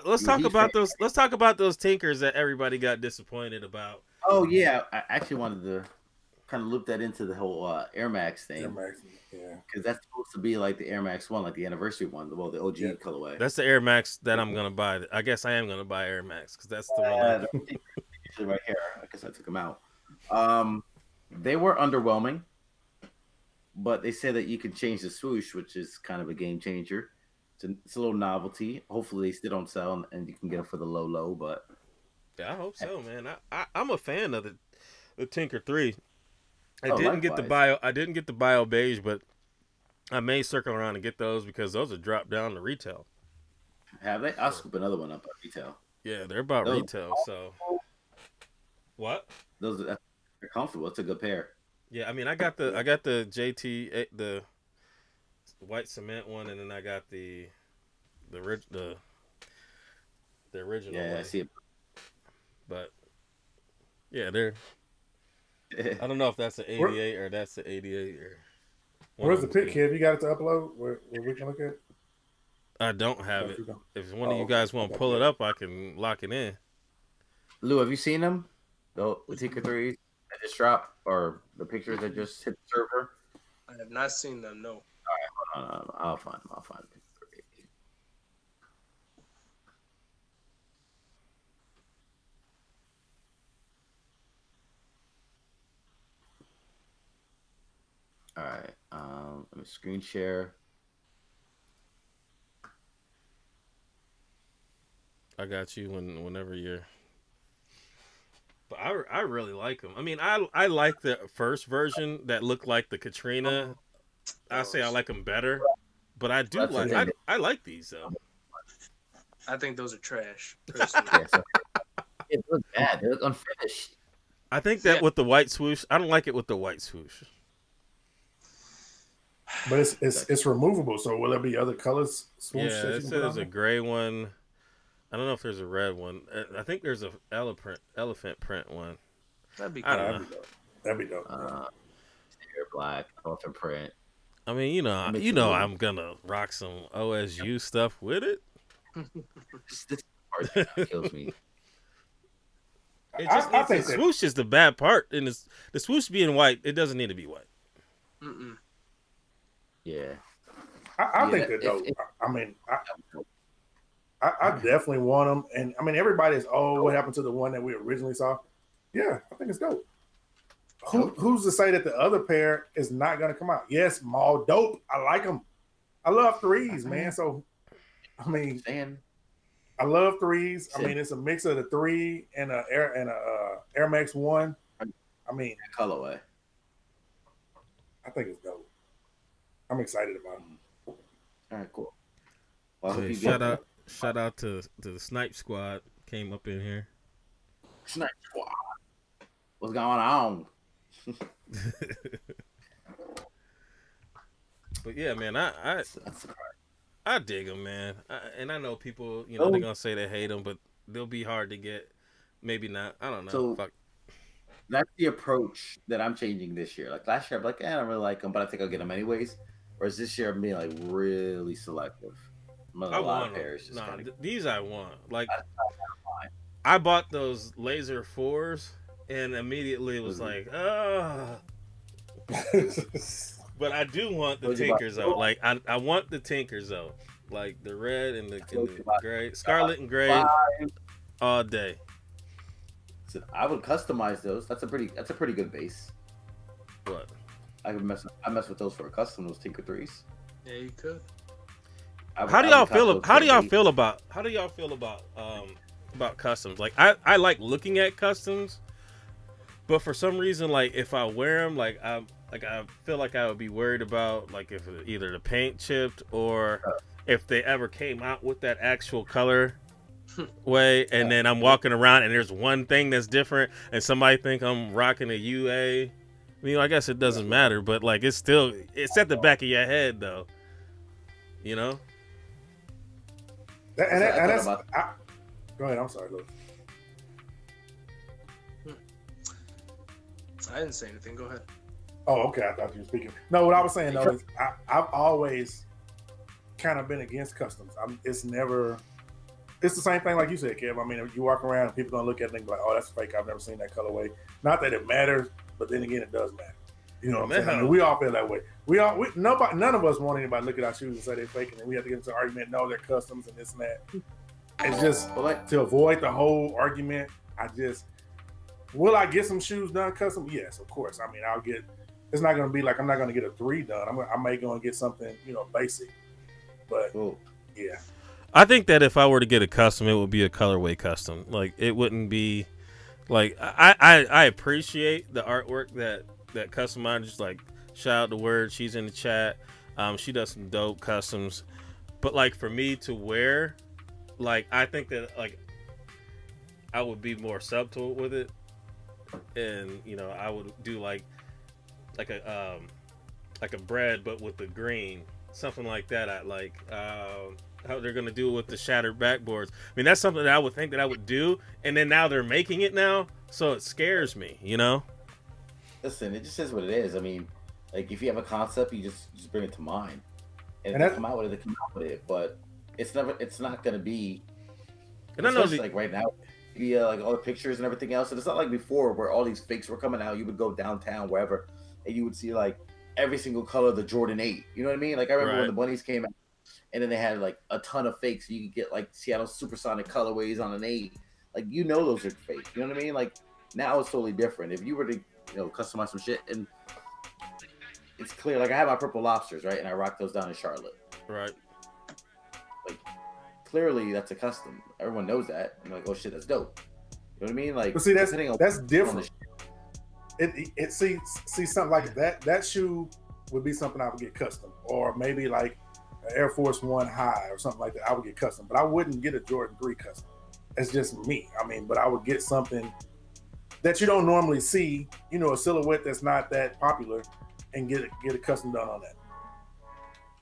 Let's talk about those. Let's talk about those tinkers that everybody got disappointed about. Oh yeah, I actually wanted to kind of loop that into the whole Air Max thing. Air Max, yeah, because that's supposed to be like the Air Max 1, like the anniversary one, the OG colorway. That's the Air Max that I'm gonna buy. I guess I am gonna buy Air Max because that's the one. Right here. I guess I took them out. They were underwhelming, but they said that you can change the swoosh, which is kind of a game changer. It's a little novelty. Hopefully, they still don't sell, and you can get them for the low. But yeah, I hope so, man. I'm a fan of the Tinker 3. I didn't get the bio beige, but I may circle around and get those because those are dropped down to retail. Have they? I'll scoop another one up at retail. Yeah, they're about retail. So what? They're comfortable. It's a good pair. Yeah, I mean, I got the JT the white cement one, and then I got the original. Yeah, one. I see it. But yeah, they're. I don't know if that's the 88 or that's the 88 or. Where's the pic, Kev? You got it to upload where we can look at it? I don't have it. If one of you guys want to pull it up, I can lock it in. Lou, have you seen them? The Tinker 3s that just dropped, or the pictures that just hit the server? I have not seen them, no. All right, hold on. I'll find them. All right, let me screen share. I got you whenever you're. But I really like them. I mean, I like the first version that looked like the Katrina. I say I like them better, but I do I like these though. I think those are trash. Personally. It looks bad. They look unfinished. I think that with the white swoosh, I don't like it with the white swoosh. But it's removable. So will there be other colors? Yeah, it says a gray one. I don't know if there's a red one. I think there's a elephant print one. That'd be cool. That'd be dope. Black elephant print. I mean, I'm gonna rock some OSU stuff with it. This part that kills me. I think the swoosh is the bad part, and the swoosh being white, it doesn't need to be white. Mm-mm. Yeah, I think they're dope. I definitely want them, and I mean everybody's what happened to the one that we originally saw? Yeah, I think it's dope. Who's to say that the other pair is not going to come out? Yes, Maul dope. I like them. I love threes, man. So, I mean, I love threes. I mean, it's a mix of the 3 and a Air Max 1. I mean, colorway. I think it's dope. I'm excited about them. All right, cool. Well, hey, shout out to the Snipe Squad came up in here. Snipe Squad. What's going on? But yeah, man, I dig them, man. And I know people, you know, Oh, they're gonna say they hate them, but they'll be hard to get. Maybe not. I don't know. so Fuck. that's the approach that I'm changing this year. Like last year, I'm like, I don't really like them, but I think I'll get them anyways. Whereas this year, I'm being like really selective. I'm I a lot want of them. pairs. Just Nah, kind of. these I want. Like I bought those laser 4s, and immediately it was like, oh. But I do want the Tinkers out. Like I want the Tinkers out. Like the red and the gray, scarlet and gray, all day. So I would customize those. That's a pretty good base. What? I mess with those for a custom. Those Tinker 3s. Yeah, you could. How do y'all feel about customs? Like I like looking at customs, but for some reason, like if I wear them, like I feel like I would be worried about like if either the paint chipped or if they ever came out with that actual color way, and then I'm walking around and there's one thing that's different, and somebody think I'm rocking a UA. I mean, I guess it doesn't matter, but like it's at the back of your head though, you know. Go ahead. I'm sorry, Lois. I didn't say anything. Go ahead. Oh, okay. I thought you were speaking. No, what I was saying though is I've always kind of been against customs. It's the same thing like you said, Kev. I mean, if you walk around and people gonna look at it and be like, "Oh, that's fake. I've never seen that colorway." Not that it matters, but then again, it does matter. You know what I'm saying? I mean, we all feel that way. None of us want anybody to look at our shoes and say they're fake, and then we have to get into an argument. No, they're customs and this and that. It's just to avoid the whole argument. Will I get some shoes done custom? Yes, of course. I mean, it's not going to be like I'm not going to get a 3 done. I may go and get something, basic. But yeah. I think that if I were to get a custom, it would be a colorway custom. Like it wouldn't be like I appreciate the artwork that customizes. Like shout out to Word, she's in the chat. She does some dope customs. But like for me to wear, like I think that like I would be more subtle with it, and I would do like a bread but with the green, something like that. I like how they're gonna do it with the shattered backboards. I mean, that's something that I would think that I would do, and then now they're making it now, so it scares me. Listen, it just is what it is. I mean, like if you have a concept, you just bring it to mind, and if they come out with it, they come out with it. But it's not gonna be. And I know, like right now, like all the pictures and everything else, and it's not like before where all these fakes were coming out. You would go downtown wherever, and you would see like every single color of the Jordan 8. You know what I mean? Like I remember when the bunnies came out, and then they had like a ton of fakes. You could get like Seattle Supersonic colorways on an 8. Like those are fake. You know what I mean? Like now it's totally different. If you were to customize some shit, and it's clear. Like I have my purple lobsters, right, and I rock those down in Charlotte. Right. Like clearly that's a custom. Everyone knows that. And like, oh shit, that's dope. You know what I mean? Like, but see, that's different. See something like that. That shoe would be something I would get custom, or maybe like an Air Force One high or something like that. I would get custom, but I wouldn't get a Jordan 3 custom. That's just me. I mean, but I would get something that you don't normally see. A silhouette that's not that popular, and get a custom done on that.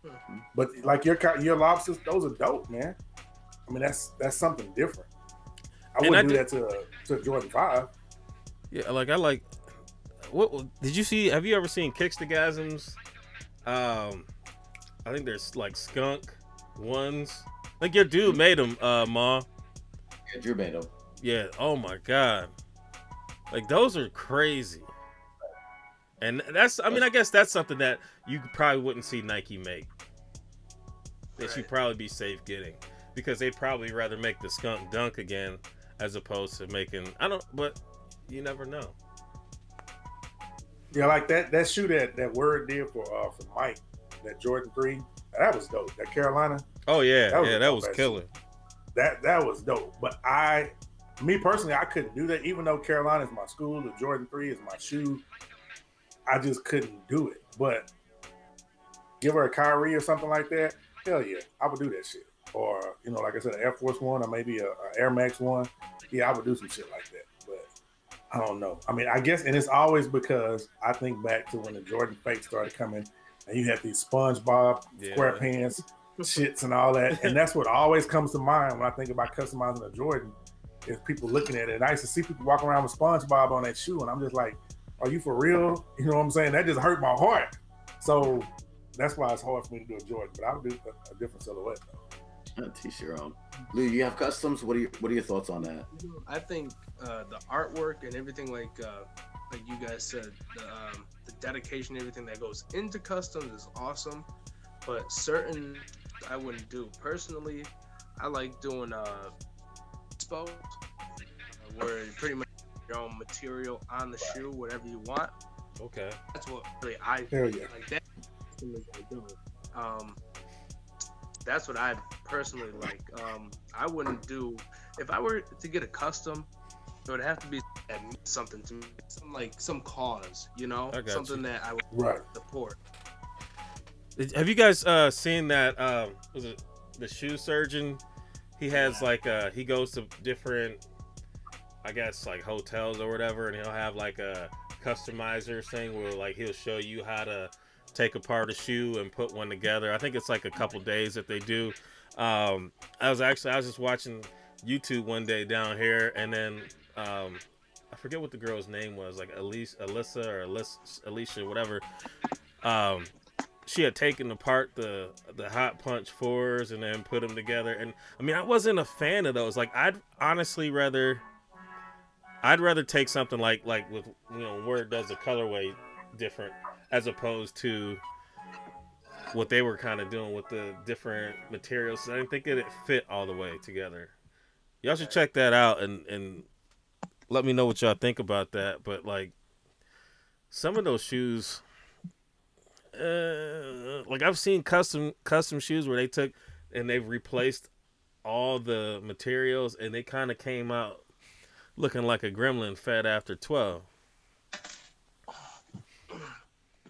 Mm-hmm. But like your lobsters, those are dope, man. I mean, that's something different. I wouldn't do that to a Jordan 5. Yeah, like what did you see? Have you ever seen Kickstagasms? I think there's like skunk ones. Like your dude made them, Ma. Yeah, Drew made them. Yeah. Oh my god. Like those are crazy. And I guess that's something that you probably wouldn't see Nike make. That you'd probably be safe getting, because they'd probably rather make the skunk dunk again as opposed to making. But you never know. Yeah, like that shoe that Word did for Mike, that Jordan 3, that was dope. That Carolina. Oh yeah, that was killer. That was dope. But me personally, I couldn't do that. Even though Carolina is my school, the Jordan 3 is my shoe. I just couldn't do it. But give her a Kyrie or something like that, hell yeah, I would do that shit. Or, like I said, an Air Force One or maybe a Air Max One. Yeah, I would do some shit like that. But I don't know. I mean, I guess, and it's always because I think back to when the Jordan fake started coming, and you had these SpongeBob SquarePants shits and all that, and that's what always comes to mind when I think about customizing a Jordan. Is people looking at it, and I used to see people walking around with SpongeBob on that shoe, and I'm just like, "Are you for real?" You know what I'm saying? That just hurt my heart. So that's why it's hard for me to do a Jordan, but I'll do a different silhouette though. Teach your own. Lou, you have customs. What are your thoughts on that? I think the artwork and everything, like you guys said, the dedication, everything that goes into customs is awesome. But certain I wouldn't do personally. I like doing expo, where you pretty much your own material on the shoe, whatever you want. Okay. That's what really I like. That that's what I personally like. I wouldn't do, if I were to get a custom, it would have to be something to me, some cause, you know, something that I would support. Have you guys seen that? Was it the shoe surgeon? He has like he goes to different, I guess, like hotels or whatever, and he'll have like a customizer thing where like he'll show you how to take apart a shoe and put one together. I think it's like a couple days that they do. I was just watching YouTube one day down here, and then I forget what the girl's name was, like Alyssa or Alicia, whatever. She had taken apart the hot punch 4s and then put them together, and I mean, I wasn't a fan of those. Like, I'd honestly rather take something like with, you know, where it does a colorway different, as opposed to what they were kind of doing with the different materials. I didn't think it fit all the way together. Y'all should check that out and let me know what y'all think about that. But like, some of those shoes, like I've seen custom shoes where they took and they've replaced all the materials, and they kind of came out looking like a gremlin fed after 12.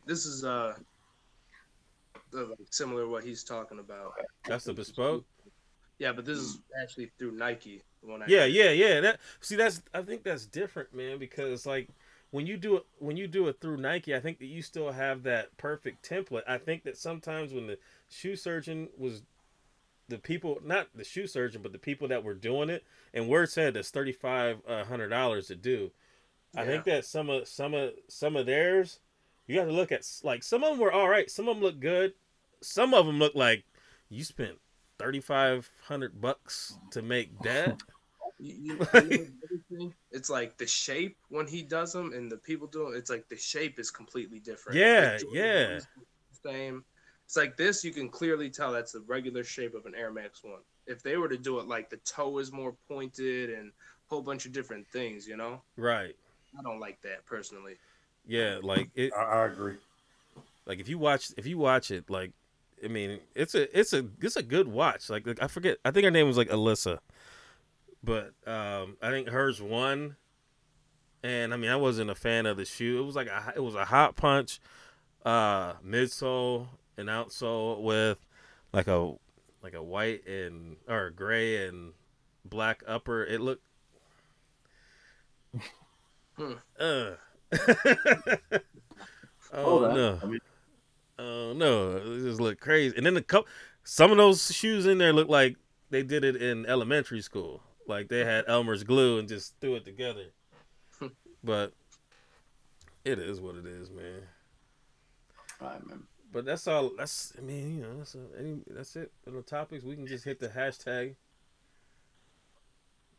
This is similar to what he's talking about. That's the bespoke. Yeah, but this is actually through Nike. The one yeah. I think that's different, man, because like when you do it through Nike, I think that you still have that perfect template. I think that sometimes when the shoe surgeon was the people, not the shoe surgeon, but the people that were doing it, and word said that's $3,500 to do. I think that some of theirs, you got to look at, like, some of them were all right, some of them look good, some of them look like you spent $3,500 to make that. It's like the shape when he does them and the people do it, it's like the shape is completely different. Yeah. Same. It's like this, you can clearly tell that's the regular shape of an Air Max 1. If they were to do it like the toe is more pointed and a whole bunch of different things, you know? Right. I don't like that personally. Yeah, like it. I agree. Like if you watch it, like, I mean, it's a good watch. Like I forget, I think her name was like Alyssa, but I think hers won. And I mean, I wasn't a fan of the shoe. It was a hot punch, midsole and outsole with like a white or gray and black upper. It looked. Oh no! Oh no! It just looked crazy. And then some of those shoes in there look like they did it in elementary school. Like they had Elmer's glue and just threw it together. But it is what it is, man. Right, man. But that's all. That's, I mean, you know, that's it on the topics. We can just hit the hashtag.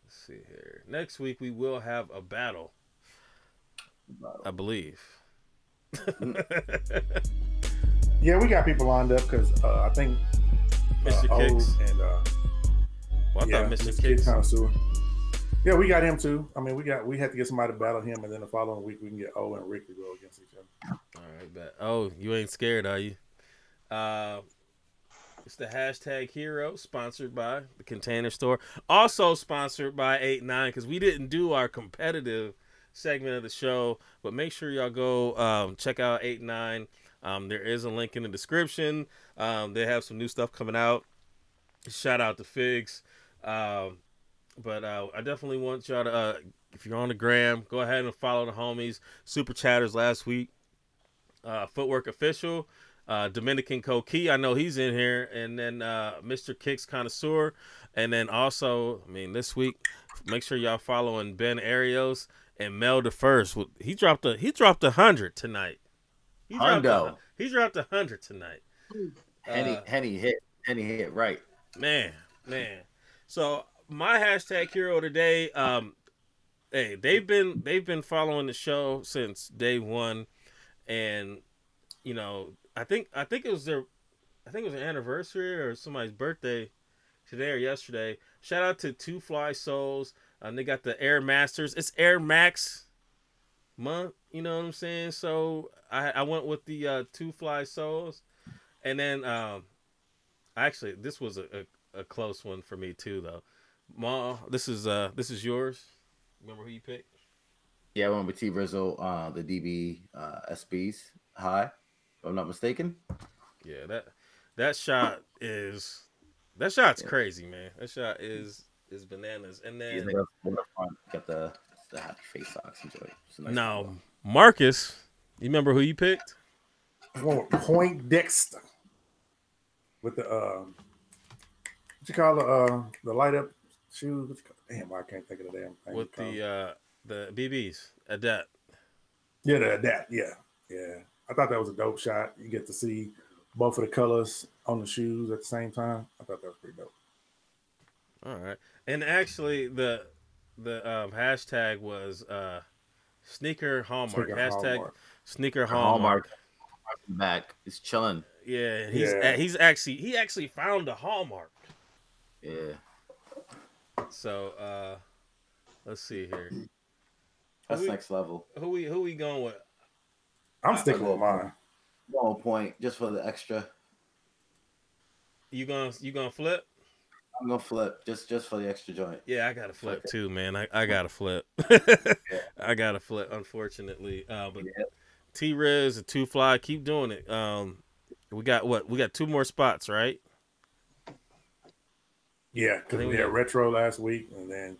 Let's see here. Next week we will have a battle. I believe. Yeah, we got people lined up because I think Mr. Kicks and I thought Mr. Kicks. Connoisseur. Yeah, we got him too. I mean, we had to get somebody to battle him, and then the following week we can get O and Rick to go against each other. All right, bet. Oh, you ain't scared, are you? It's the hashtag Hero, sponsored by the Container Store. Also sponsored by 8-9, because we didn't do our competitive segment of the show, but make sure y'all go check out 8-9. There is a link in the description. They have some new stuff coming out. Shout out to Figs. But I definitely want y'all to, if you're on the gram, go ahead and follow the homies. Super chatters last week. Footwork Official, Dominican Coquille, I know he's in here, and then Mr. Kicks Connoisseur, and then also, I mean, this week, make sure y'all following Ben Arios and Mel the First. He dropped 100 tonight. He dropped 100 tonight. Henny hit right. Man. So my hashtag hero today, hey, they've been following the show since day one. And you know, I think it was their anniversary or somebody's birthday today or yesterday. Shout out to Two Fly Souls. They got the Air Masters. It's Air Max month. You know what I'm saying? So I went with the Two Fly Souls, and then actually this was a close one for me too though. Ma, this is yours. Remember who you picked? Yeah, I went with T Rizzo, the DB SBs high, if I'm not mistaken. Yeah, that shot's crazy, man. That shot is bananas. And then got the happy face socks. Enjoy. Nice now, Marcus, you remember who you picked? Point Dexter with the what you call the light up shoes? What you call, damn, I can't think of the damn thing. With the BBs, Adapt. Yeah, the Adapt. Yeah. I thought that was a dope shot. You get to see both of the colors on the shoes at the same time. I thought that was pretty dope. All right, and actually the hashtag was sneaker hallmark. Sneaker hallmark. Back, it's chilling. Yeah, he actually found a hallmark. Yeah. So let's see here. That's next level. Who we going with? I'm sticking with mine. 1 point just for the extra. You gonna flip? I'm gonna flip just for the extra joint. Yeah, I gotta flip too, man. I gotta flip. I gotta flip, unfortunately. But T Riz and Two Fly, keep doing it. We got 2 more spots, right? Yeah, because we had retro last week, and then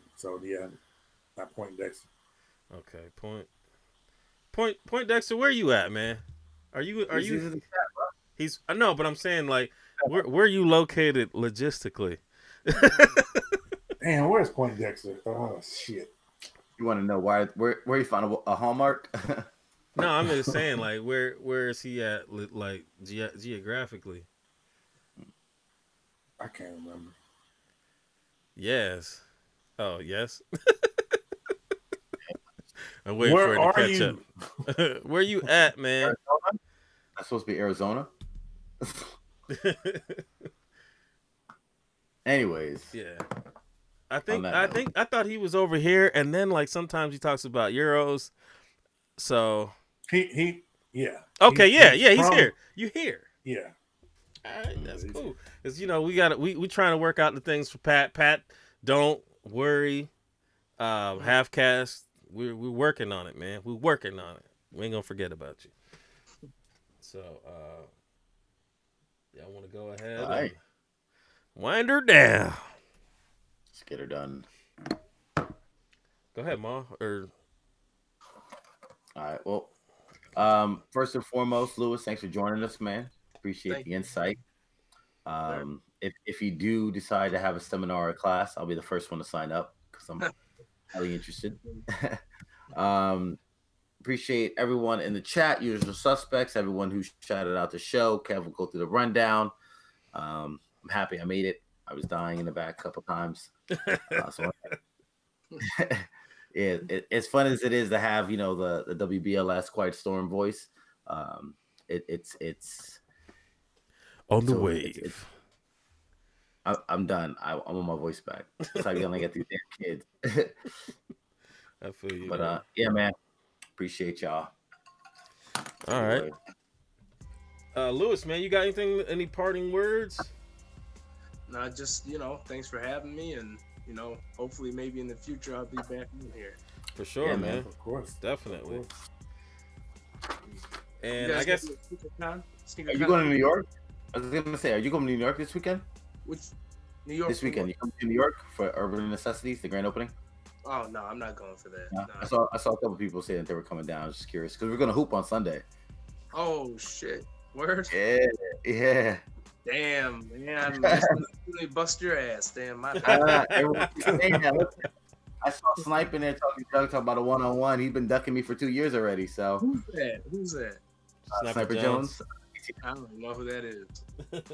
not Point Dexter. Okay, Point Dexter, where you at, man? Are you? He's no, but I'm saying like, where are you located logistically? Damn, where's Point Dexter? Oh shit! You want to know where you found a hallmark? No, I'm just saying like, where is he at, like geographically? I can't remember. Yes. Oh, yes. I'm waiting for it to catch up. Where you at, man? Arizona? That's supposed to be Arizona. Anyways. Yeah. I thought he was over here, and then like sometimes he talks about Euros. So he yeah. Okay, he's here. You here. Yeah. All right, that's cool. Because we trying to work out the things for Pat. Pat, don't worry. Half cast. We're working on it, man. We're working on it. We ain't gonna forget about you. So y'all wanna go ahead and wind her down. Let's get her done. Go ahead, Ma. Or all right, well, first and foremost, Lois, thanks for joining us, man. Appreciate the insight. If you do decide to have a seminar or class, I'll be the first one to sign up because I'm highly interested. Appreciate everyone in the chat, usual suspects, everyone who shouted out the show. Kev will go through the rundown. I'm happy I made it. I was dying in the back a couple times. Yeah, as fun as it is to have, the WBLS Quiet Storm voice, it's on the wave. I'm done. I want my voice back. That's how you're gonna get these damn kids. I feel you. But yeah, man, appreciate y'all. All right, Lewis, man, you got any parting words? No, just thanks for having me, and hopefully maybe in the future I'll be back in here. For sure, man. Of course, definitely. Of course. And I guess, are you going to New York? I was gonna say, are you going to New York this weekend? New York. This weekend, you come to New York for Urban Necessities, the grand opening. Oh no, I'm not going for that. Yeah. No. I saw a couple people say that they were coming down. I was just curious because we're gonna hoop on Sunday. Oh shit. Word. Yeah. Damn, man. They bust your ass. Damn, my Everyone's saying that. Look, I saw Snipe in there talking about a one-on-one. He's been ducking me for 2 years already. So Who's that? Sniper Jones. I don't know who that is.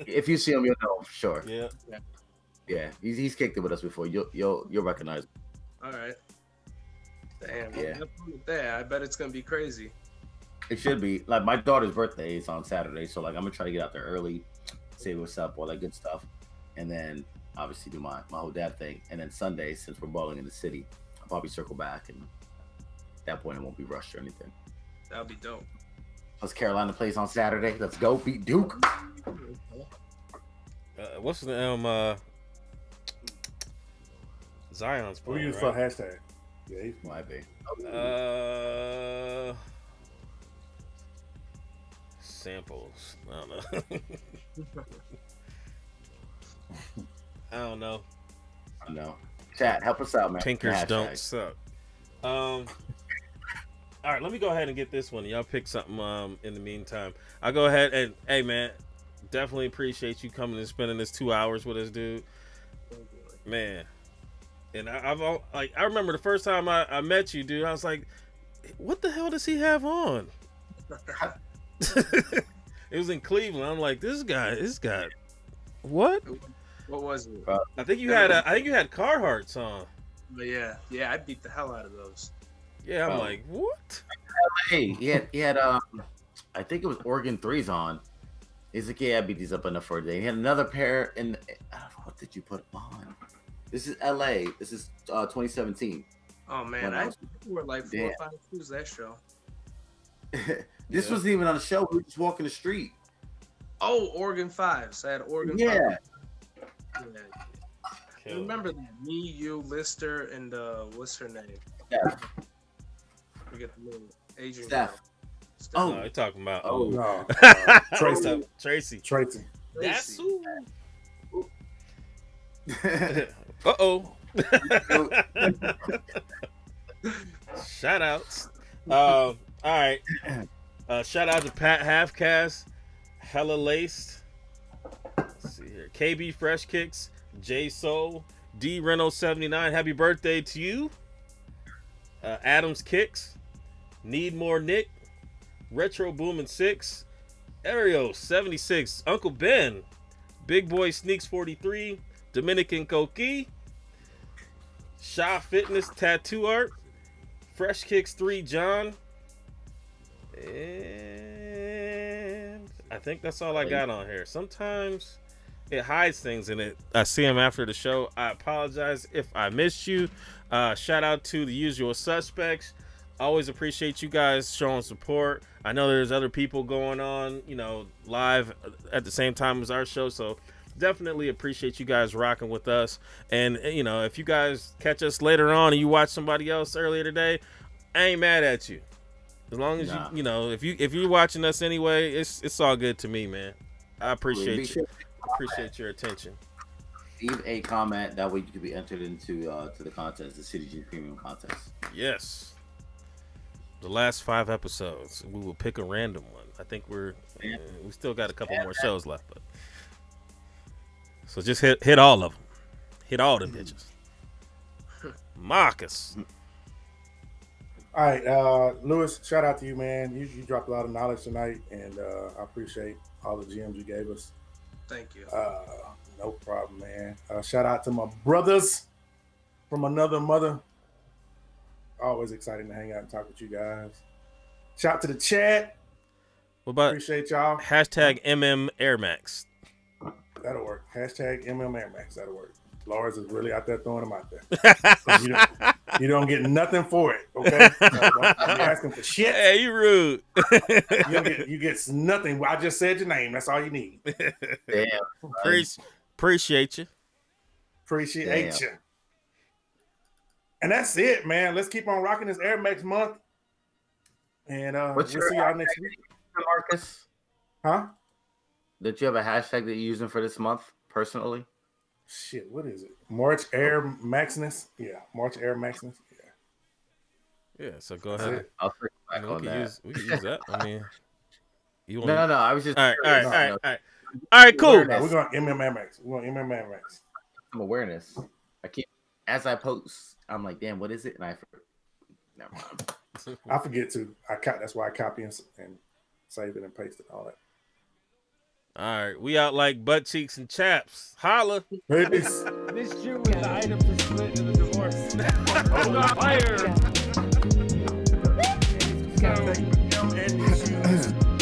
If you see him, you'll know for sure. Yeah. He's kicked it with us before. You'll recognize him. All right. Damn. Yeah. Have fun with that. I bet it's gonna be crazy. It should be. Like, my daughter's birthday is on Saturday, so like I'm gonna try to get out there early, say what's up, all that good stuff, and then obviously do my whole dad thing. And then Sunday, since we're balling in the city, I'll probably circle back, and at that point it won't be rushed or anything. That'll be dope. Plus Carolina plays on Saturday. Let's go beat Duke. What's the name? Zion's We playing, use right? for hashtag. Yeah, he's Might be. Samples. I don't know. I don't know. I know. Chat, help us out, man. Tinkers Hashtag. don't suck. All right, let me go ahead and get this one. Y'all pick something in the meantime. I'll go ahead and, hey, man, definitely appreciate you coming and spending this 2 hours with us, dude. Man. And I remember the first time I met you, dude, I was like, what the hell does he have on? It was in Cleveland. I'm like, this guy, what? What was it? I think you had Carhartts on. But yeah, I beat the hell out of those. Yeah, I'm like, what? Hey, he had I think it was Oregon 3s on. He's like, yeah, I beat these up enough for a day. He had another pair, and I don't know, what did you put on? This is LA. This is 2017. Oh man, I wore like 4 or 5 shoes that show. This wasn't even on the show. We were just walking the street. Oh, Oregon 5s. I had Oregon 5s. Yeah. I remember that. Me, you, Lister, and what's her name? Steph. Forget the name. Asian Steph. girl. Oh, No, you're talking about no. Tracy. Tracy. That's who. Uh-oh. Shout outs. All right. Shout out to Pat Halfcast, Hella Laced. Let's see here. KB Fresh Kicks, J Soul, D Reno 79. Happy birthday to you. Adams Kicks, Need More Nick, Retro Boomin' 6, Ariel 76, Uncle Ben, Big Boy Sneaks 43, Dominican Coqui, Shaw Fitness Tattoo Art, Fresh Kicks 3 John, and I think that's all I got on here. Sometimes it hides things in it. I see them after the show. I apologize if I missed you. Shout out to the usual suspects. Always appreciate you guys showing support. I know there's other people going on, live at the same time as our show, so definitely appreciate you guys rocking with us. And if you guys catch us later on and you watch somebody else earlier today, I ain't mad at you. As long as if you're watching us anyway, it's all good to me, man. I appreciate you. Appreciate your attention. Leave a comment, that way you can be entered into to the contest, the CDG Premium contest. Yes. The last 5 episodes, we will pick a random one. I think we still got a couple more shows left, but so just hit all of them. Hit all the bitches. Marcus. All right, Lois, shout out to you, man. You dropped a lot of knowledge tonight, and I appreciate all the gems you gave us. Thank you. No problem, man. Shout out to my brothers from another mother. Always exciting to hang out and talk with you guys. Shout out to the chat. What about appreciate y'all. Hashtag MM Air Max. That'll work. Hashtag MM Air Max. That'll work. Lois is really out there throwing them out there. You don't get nothing for it, okay? You're asking for shit. Hey, you rude. you get nothing. I just said your name. That's all you need. Damn. Appreciate you. Appreciate you. And that's it, man. Let's keep on rocking this Air Max month. And we'll see y'all next week. Marcus? Huh? Did you have a hashtag that you're using for this month personally? Shit, what is it? March Air Maximus? Yeah, March Air Maximus. Yeah. Yeah, so go That's ahead. it. I'll circle I back mean, on that. we can use that. I mean, you want No, I was just all right, curious. all right, cool. No, we're going MMA Max. We're going MMA Max. Some awareness. I keep as I post, I'm like, damn, what is it? And I never mind. I forget to. That's why I copy and save it and paste it. All that. All right, we out like butt cheeks and chaps. Holla. Peace. This June was the item to split in the divorce. Hold on fire. Gotta take them and these shoes.